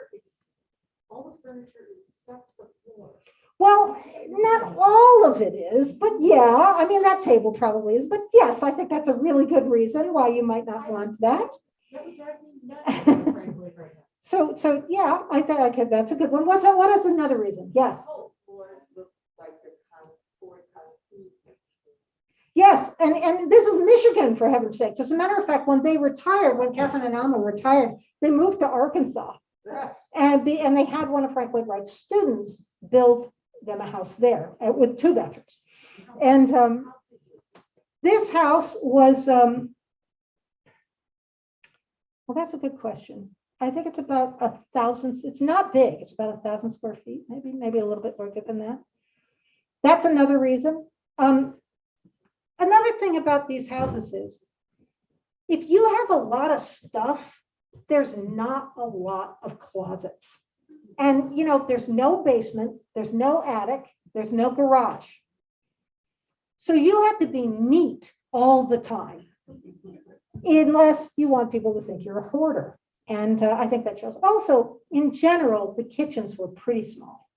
All the furniture is stuck to the floor. Well, not all of it is, but yeah, I mean, that table probably is. But yes, I think that's a really good reason why you might not want that. That would drive me nuts. So yeah, I think that's a good one. What is another reason? Yes. Yes, and this is Michigan, for heaven's sakes. As a matter of fact, when they retired, when Katherine and Alma retired, they moved to Arkansas. And they had one of Frank Lloyd Wright's students build them a house there with 2 bathrooms. And this house was, well, that's a good question. I think it's about 1,000. It's not big. It's about 1,000 square feet, maybe a little bit bigger than that. That's another reason. Another thing about these houses is, if you have a lot of stuff, there's not a lot of closets. And, there's no basement, there's no attic, there's no garage. So you have to be neat all the time, unless you want people to think you're a hoarder. And I think that shows. Also, in general, the kitchens were pretty small,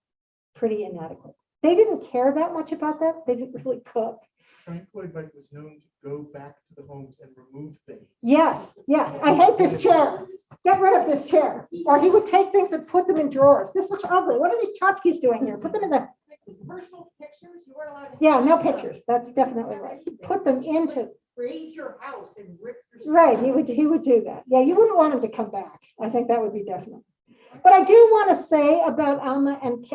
pretty inadequate. They didn't care that much about that. They didn't really cook. Frank Lloyd Wright was known to go back to the homes and remove things. Yes. I hate this chair. Get rid of this chair. Or he would take things and put them in drawers. This looks ugly. What are these tchotchkes doing here? Put them in there. Personal pictures, you weren't allowed to. Yeah, no pictures. That's definitely right. Put them into. Raid your house and rip your stuff. Right, he would do that. Yeah, you wouldn't want him to come back. I think that would be definite. But I do want to say about Alma and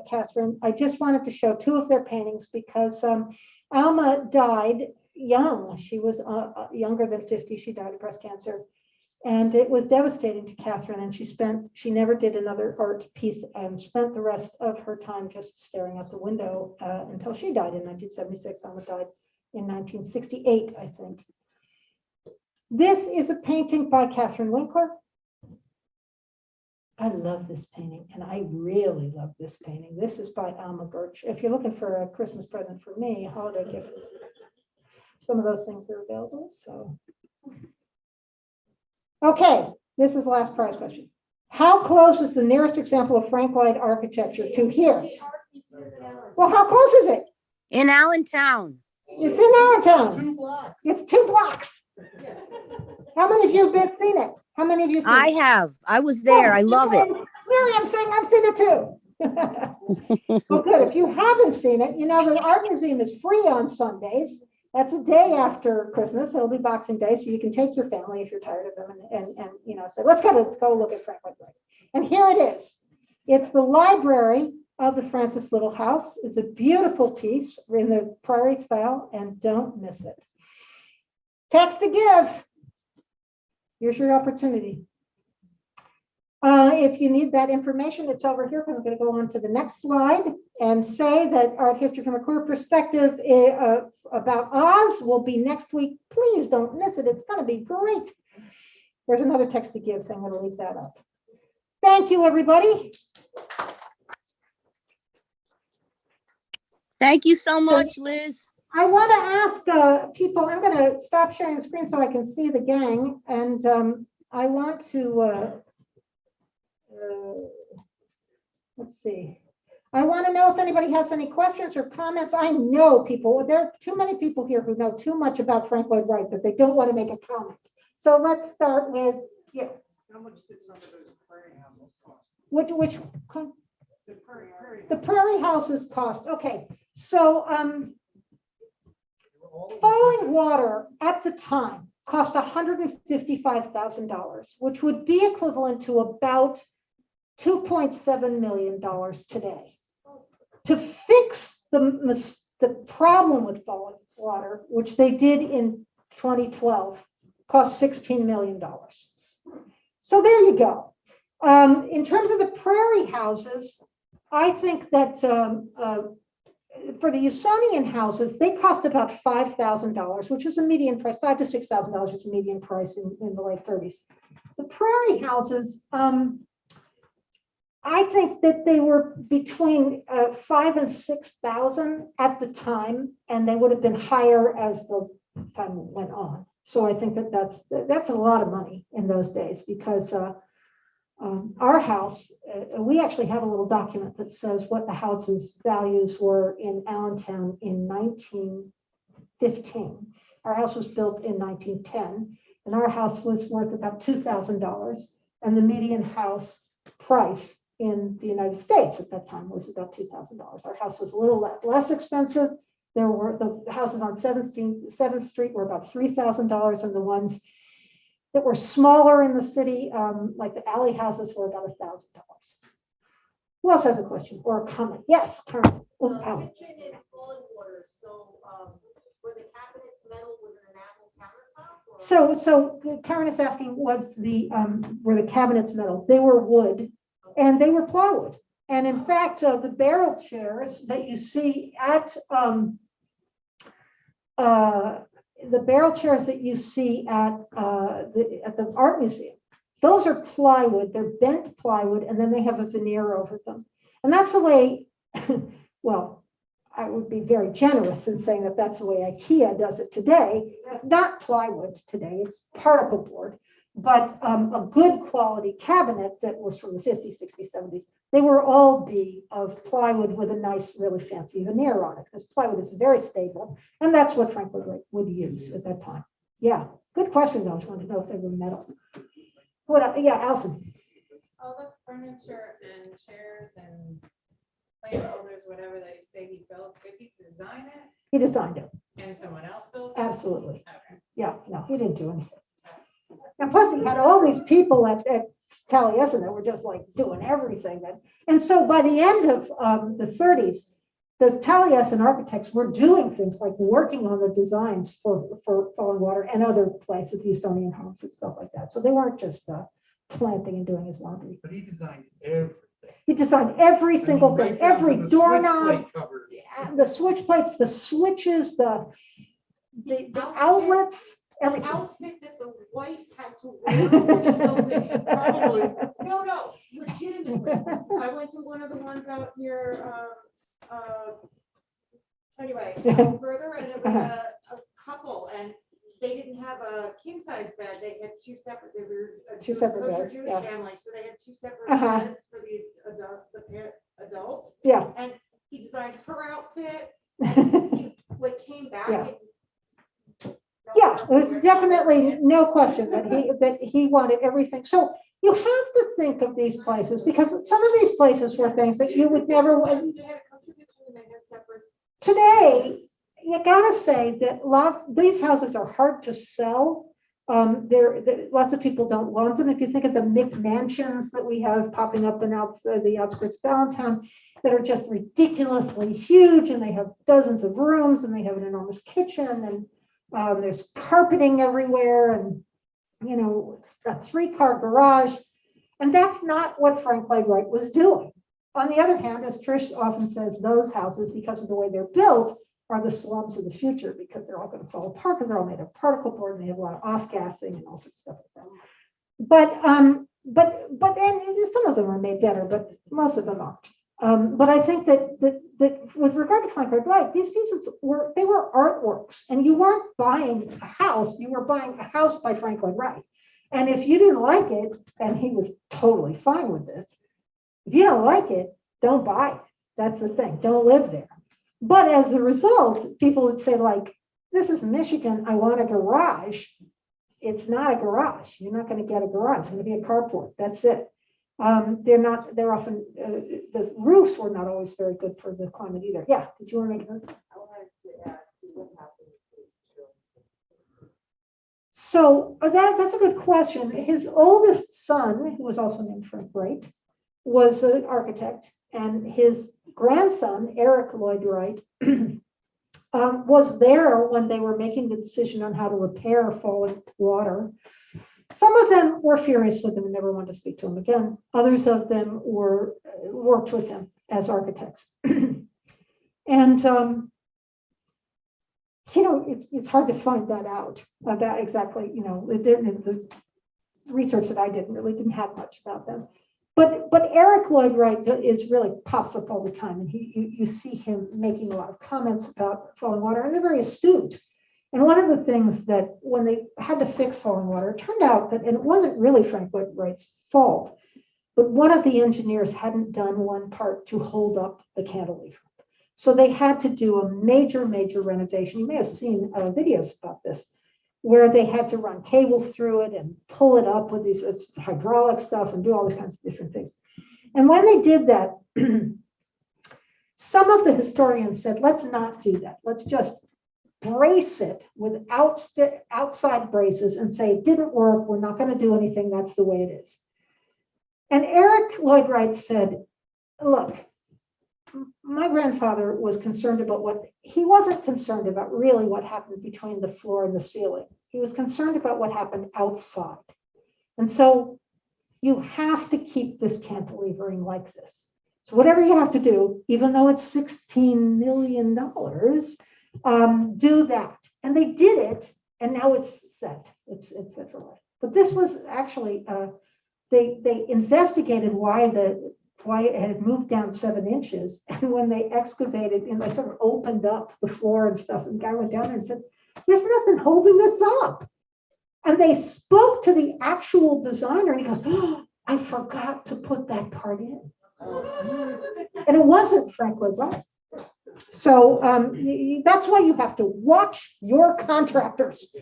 Catherine, I just wanted to show two of their paintings because Alma died young. She was younger than 50. She died of breast cancer. And it was devastating to Catherine. And she never did another art piece and spent the rest of her time just staring out the window until she died in 1976. Alma died in 1968, I think. This is a painting by Katherine Winkler. I love this painting, and I really love this painting. This is by Alma Gauche. If you're looking for a Christmas present for me, a holiday gift, some of those things are available. So, okay, this is the last prize question. How close is the nearest example of Frank Lloyd architecture to here? Well, how close is it? In Allentown. It's in Allentown. 2 blocks. It's 2 blocks. How many of you have seen it? How many of you seen I it? have. I was there. I love it. Really, I'm saying I've seen it too. Well, good. If you haven't seen it, you know, the art museum is free on Sundays. That's a day after Christmas. It'll be Boxing Day, so you can take your family if you're tired of them and you know, say, let's go look at Frank Lloyd Wright. And here it is. It's the library of the Francis Little House. It's a beautiful piece in the Prairie style, and don't miss it. Text to give. Here's your opportunity. If you need that information, it's over here. I'm going to go on to the next slide and say that art history from a queer perspective about Oz will be next week. Please don't miss it. It's going to be great. There's another text to give thing. I'm going to leave that up. Thank you, everybody. Thank you so much, Liz. I want to ask people, I'm going to stop sharing the screen so I can see the gang. And I want to, let's see. I want to know if anybody has any questions or comments. I know people, there are too many people here who know too much about Frank Lloyd Wright, but they don't want to make a comment. So let's start with, yeah. How much did some of those prairie houses cost? Which The the Prairie Houses cost. Okay, so Fallingwater at the time cost $155,000, which would be equivalent to about $2.7 million today. To fix the problem with Fallingwater, which they did in 2012, cost $16 million. So there you go. In terms of the Prairie Houses, I think that for the Usonian houses, they cost about $5,000, which is a median price, $5,000 to $6,000 was a median price in the late 30s. The Prairie Houses, I think that they were between 5,000 and 6,000 at the time, and they would have been higher as the time went on. So I think that that's a lot of money in those days, because our house, we actually have a little document that says what the house's values were in Allentown in 1915. Our house was built in 1910, and our house was worth about $2,000, and the median house price in the United States at that time was about $2,000. Our house was a little less expensive. There were the houses on 7th Street were about $3,000, and the ones that were smaller in the city, like the alley houses, were about $1,000. Who else has a question or a comment? Yes, Karen. Oh, Alan. Kitchen is Fallingwater, so were the cabinets metal with an enamel countertop? So Karen is asking, were the cabinets metal? They were wood, and they were plywood. And in fact, the barrel chairs that you see at the art museum, those are plywood. They're bent plywood, and then they have a veneer over them. And that's the way, well, I would be very generous in saying that that's the way IKEA does it today. It's not plywood today, it's particle board, but a good quality cabinet that was from the 50s, 60s, 70s, they were all be of plywood with a nice, really fancy veneer on it, because plywood is very stable, and that's what Frank Lloyd Wright would use at that time. Yeah, good question, though. I just wanted to know if they were metal. What? Yeah, Allison. All the furniture and chairs and plant holders, whatever that you say he built, did he design it He designed it. and someone else built it? Absolutely. Okay. Yeah, no, he didn't do anything. And plus he had all these people at Taliesin that were just like doing everything. And so by the end of the 30s, the Taliesin architects were doing things like working on the designs for Fallingwater and other places, Usonian homes and stuff like that. So they weren't just planting and doing his laundry. But he designed everything. He designed every single thing, right down to every the switch doorknob, plate covers. the switch plates, the switches, the outlets, The everything. outfit that the wife had to wear for the building. Probably. No, legitimately. I went to one of the ones out near, anyway, further, and it was a couple, and they didn't have a king size bed. They had two separate, they were a Two separate kosher beds, Jewish yeah. family, so they had two separate Uh-huh. beds for the adults. Yeah. And he designed her outfit, and he like came back. Yeah. and- Yeah, it was definitely no question that he wanted everything. So you have to think of these places because some of these places were things that you would never. They had a kosher kitchen and they had separate. Today, you gotta say that these houses are hard to sell. Lots of people don't want them. If you think of the McMansions that we have popping up in the outskirts of downtown, that are just ridiculously huge, and they have dozens of rooms, and they have an enormous kitchen, and there's carpeting everywhere, and it's a 3-car garage, and that's not what Frank Lloyd Wright was doing. On the other hand, as Trish often says, those houses, because of the way they're built, are the slums of the future because they're all going to fall apart because they're all made of particle board and they have a lot of off-gassing and all sorts of stuff like that. But and some of them are made better, but most of them aren't. But I think that with regard to Frank Lloyd Wright, these pieces were artworks, and you weren't buying a house; you were buying a house by Frank Lloyd Wright. And if you didn't like it, and he was totally fine with this, if you don't like it, don't buy it. That's the thing. Don't live there. But as a result, people would say, like, this is Michigan, I want a garage. It's not a garage. You're not going to get a garage. It's going to be a carport. That's it. They're often, the roofs were not always very good for the climate either. Yeah, did you want to make a? I wanted to ask you what happened with these children. So that's a good question. His oldest son, who was also named Frank Wright, was an architect, and his grandson, Eric Lloyd Wright, was there when they were making the decision on how to repair Fallingwater. Some of them were furious with him and never wanted to speak to him again. Others of them worked with him as architects. And it's hard to find that out about exactly, the research that I did really didn't have much about them. But Eric Lloyd Wright really pops up all the time, and you see him making a lot of comments about Fallingwater, and they're very astute. And one of the things that when they had to fix Fallingwater, it turned out that, and it wasn't really Frank Lloyd Wright's fault, but one of the engineers hadn't done one part to hold up the cantilever. So they had to do a major renovation. You may have seen videos about this, where they had to run cables through it and pull it up with these hydraulic stuff and do all these kinds of different things. And when they did that, some of the historians said, let's not do that. Let's just brace it with outside braces and say, it didn't work. We're not going to do anything. That's the way it is. And Eric Lloyd Wright said, look, my grandfather was concerned about he wasn't concerned about really what happened between the floor and the ceiling. He was concerned about what happened outside. And so you have to keep this cantilevering like this. So whatever you have to do, even though it's $16 million, do that. And they did it, and now it's set. It's set for life. But this was actually, they investigated why it had moved down 7 inches. And when they excavated and they sort of opened up the floor and stuff, and the guy went down there and said, there's nothing holding this up. And they spoke to the actual designer, and he goes, oh, I forgot to put that part in. And it wasn't Frank Lloyd Wright. So that's why you have to watch your contractors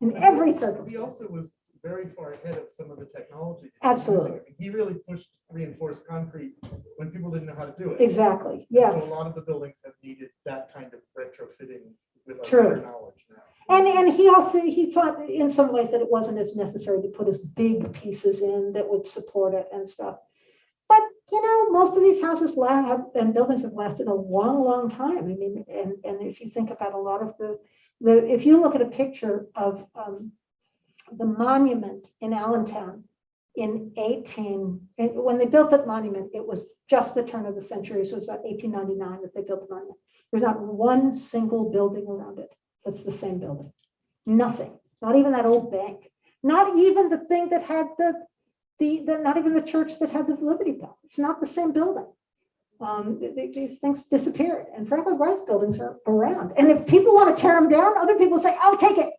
in every circumstance. He also was very far ahead of some of the technology. Absolutely. He really pushed reinforced concrete when people didn't know how to do it. Exactly. Yeah. So a lot of the buildings have needed that kind of retrofitting with True. our knowledge now. And he thought in some ways that it wasn't as necessary to put as big pieces in that would support it and stuff. But, most of these houses and buildings have lasted a long, long time. I mean, and if you think about a lot of if you look at a picture of the monument in Allentown in when they built that monument, it was just the turn of the century. So it was about 1899 that they built the monument. There's not one single building around it that's the same building. Nothing. Not even that old bank. Not even the thing that had not even the church that had the Liberty Bell. It's not the same building. These things disappeared, and Frank Lloyd Wright's buildings are around. And if people want to tear them down, other people say, "I'll take it.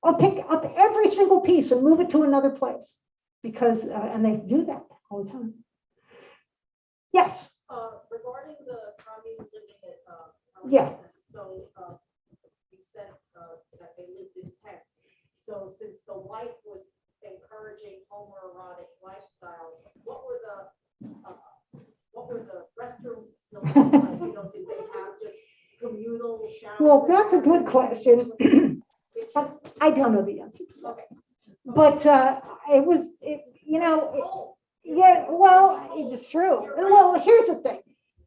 I'll pick up every single piece and move it to another place," because and they do that all the time. Yes. Regarding the commune living at, Yeah. so, you said, that they lived in tents. So since the wife was encouraging homoerotic lifestyles, what were the restroom facilities like? Did they have just communal showers? Well, that's a good question. But I don't know the answer to that. Okay. But yeah, well, it's true. Well, here's the thing.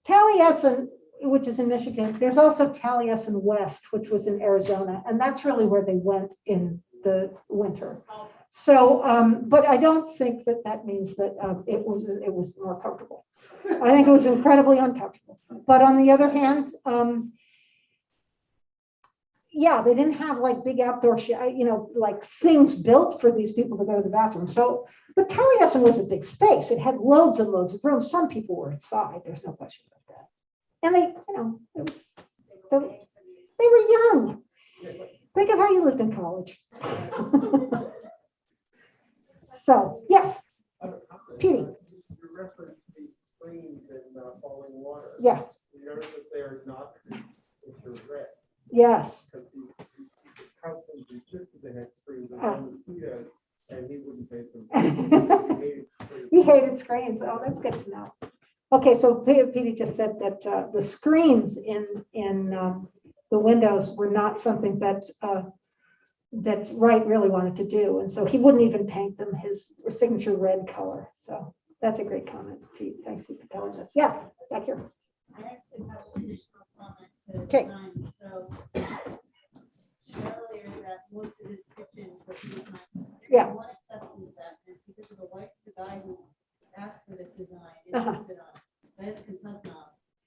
Taliesin, which is in Michigan, there's also Taliesin West, which was in Arizona, and that's really where they went in the winter. So, but I don't think that means that it was more comfortable. I think it was incredibly uncomfortable. But on the other hand, yeah, they didn't have like big outdoor, like things built for these people to go to the bathroom. So, but Taliesin was a big space. It had loads and loads of rooms. Some people were inside. There's no question about that. And they were young. Think of how you lived in college. So, yes, Petey. You referenced the screens in Fallingwater. Yeah. You notice that they are not infrared. Yes. Because the Kaufman insisted they had screens on mosquitoes, and he wouldn't take them. He hated screens. Oh, that's good to know. Okay, so Petey just said that the screens in the windows were not something that Wright really wanted to do, and so he wouldn't even paint them his signature red color. So that's a great comment, Pete. Thanks for telling us. Yes, back here. I actually have a additional comment to Okay. design. So earlier that most of his kitchens were designed. Yeah. One exception to that, and because of the wife, the guy who asked for this design Uh-huh. insisted on it. That is Kentucky,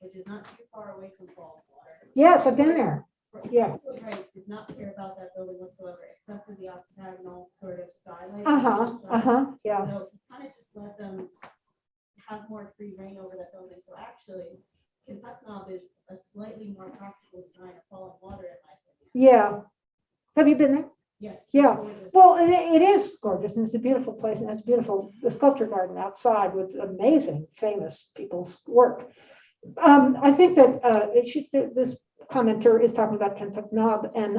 which is not too far away from Fallingwater. Yes, I've been there. Yeah. Frank Lloyd Wright did not care about that building whatsoever, except for the octagonal sort of skylight. Yeah. So he kind of just let them have more free reign over that building. So actually, Kentucky is a slightly more practical design of Fallingwater, in my opinion. Yeah. Have you been there? Yes. it's Yeah. gorgeous. Well, it is gorgeous, and it's a beautiful place, and it's beautiful. The sculpture garden outside with amazing, famous people's work. I think that this commenter is talking about Kentucky and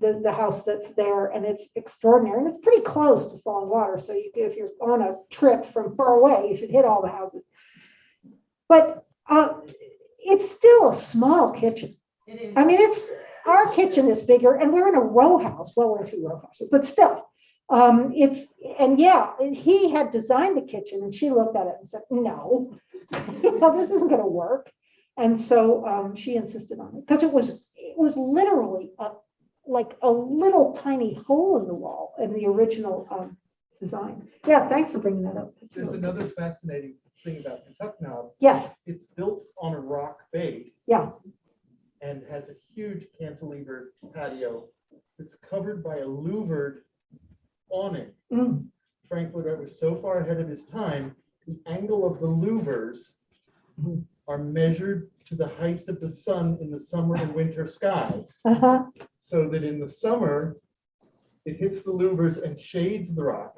the house that's there, and it's extraordinary, and it's pretty close to Fallingwater. So if you're on a trip from far away, you should hit all the houses. But it's still a small kitchen. It is. I mean, our kitchen is bigger, and we're in a row house. Well, we're in 2 row houses, but still, he had designed the kitchen, and she looked at it and said, "No, this isn't going to work." And so she insisted on it because it was literally like a little tiny hole in the wall in the original design. Yeah, thanks for bringing that up. That's There's really another fascinating thing about Kentucky. Yes. It's built on a rock base. Yeah. And has a huge cantilever patio that's covered by a louvered awning. Mm. Frank Lloyd Wright was so far ahead of his time, the angle of the louvers are measured to the height of the sun in the summer and winter sky, Uh-huh. so that in the summer, it hits the louvers and shades the rock.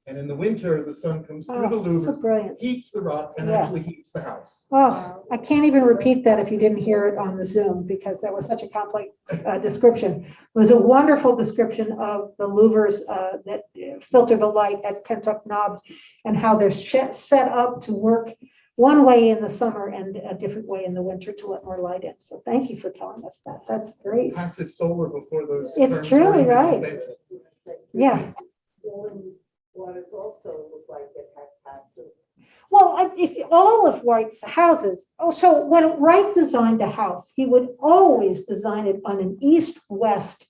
And in the winter, the sun comes through the Oh, louvers, so brilliant. heats the rock, and Yeah. actually heats the house. Oh, I can't even repeat that if you didn't hear it on the Zoom, because that was such a complex description. It was a wonderful description of the louvers that filter the light at Kentucky Knob and how they're set up to work. one way in the summer and a different way in the winter to let more light in. So thank you for telling us that. That's great. Passive solar before those. It's terms truly were even right. invented. Yeah. Waters also look like it had passive. Well, if all of Wright's houses, so when Wright designed a house, he would always design it on an east-west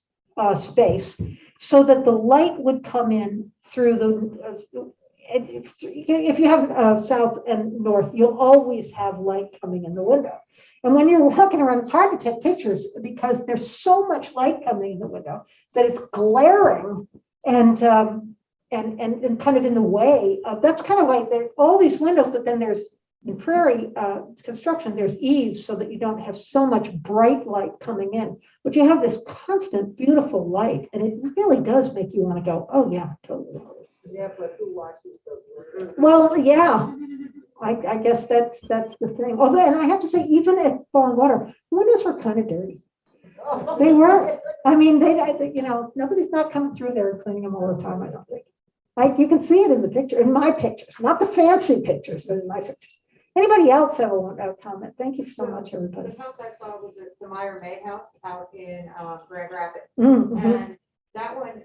space so that the light would come in through the, if you have south and north, you'll always have light coming in the window. And when you're walking around, it's hard to take pictures because there's so much light coming in the window that it's glaring and kind of in the way of, that's kind of like there's all these windows, but then there's in Prairie construction, there's eaves so that you don't have so much bright light coming in, but you have this constant beautiful light, and it really does make you want to go, oh yeah, totally. Yeah, but who watches those windows? Well, yeah, I guess that's the thing. Although, and I have to say, even at Fallingwater, windows were kind of dirty. They were. I mean, nobody's not coming through there and cleaning them all the time, I don't think. You can see it in the picture, in my pictures, not the fancy pictures, but in my pictures. Anybody else have a comment? Thank you so much, everybody. The house I saw was the Meyer House out in Grand Rapids. Mhm. And that one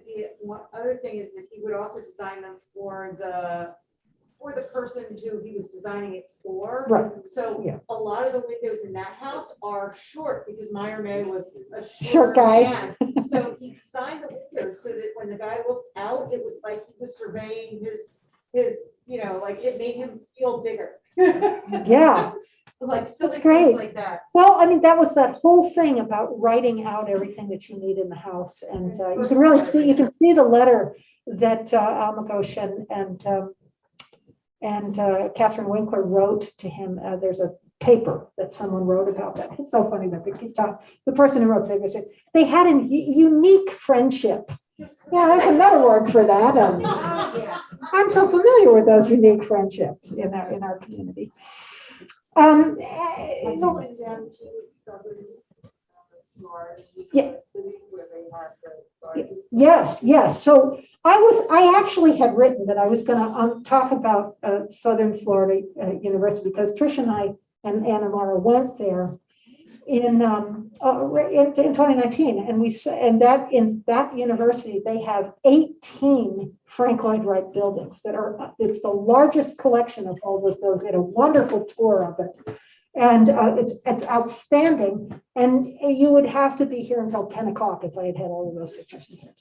other thing is that he would also design them for the person who he was designing it for. Right. So Yeah. a lot of the windows in that house are short because Meyer May was a Short short guy. man. So he designed the windows so that when the guy looked out, it was like he was surveying his, like it made him feel bigger. Yeah. Like silly great. things like that. Well, I mean, that was that whole thing about writing out everything that you need in the house. And you can really see, you can see the letter that Gauche and Katherine Winkler wrote to him. There's a paper that someone wrote about that. It's so funny that they keep talking. The person who wrote the paper said they had a unique friendship. Yeah, there's another word for that. I'm so familiar with those unique friendships in our community. Going down to southern Florida, Yeah. cities where they have the largest. Yes. So I actually had written that I was going to talk about Southern Florida University because Trish and I and Anna Mara went there in 2019, and that in that university they have 18 Frank Lloyd Wright buildings that are. It's the largest collection of all those. We had a wonderful tour of it. And it's outstanding. And you would have to be here until 10 o'clock if I had all of those pictures in here.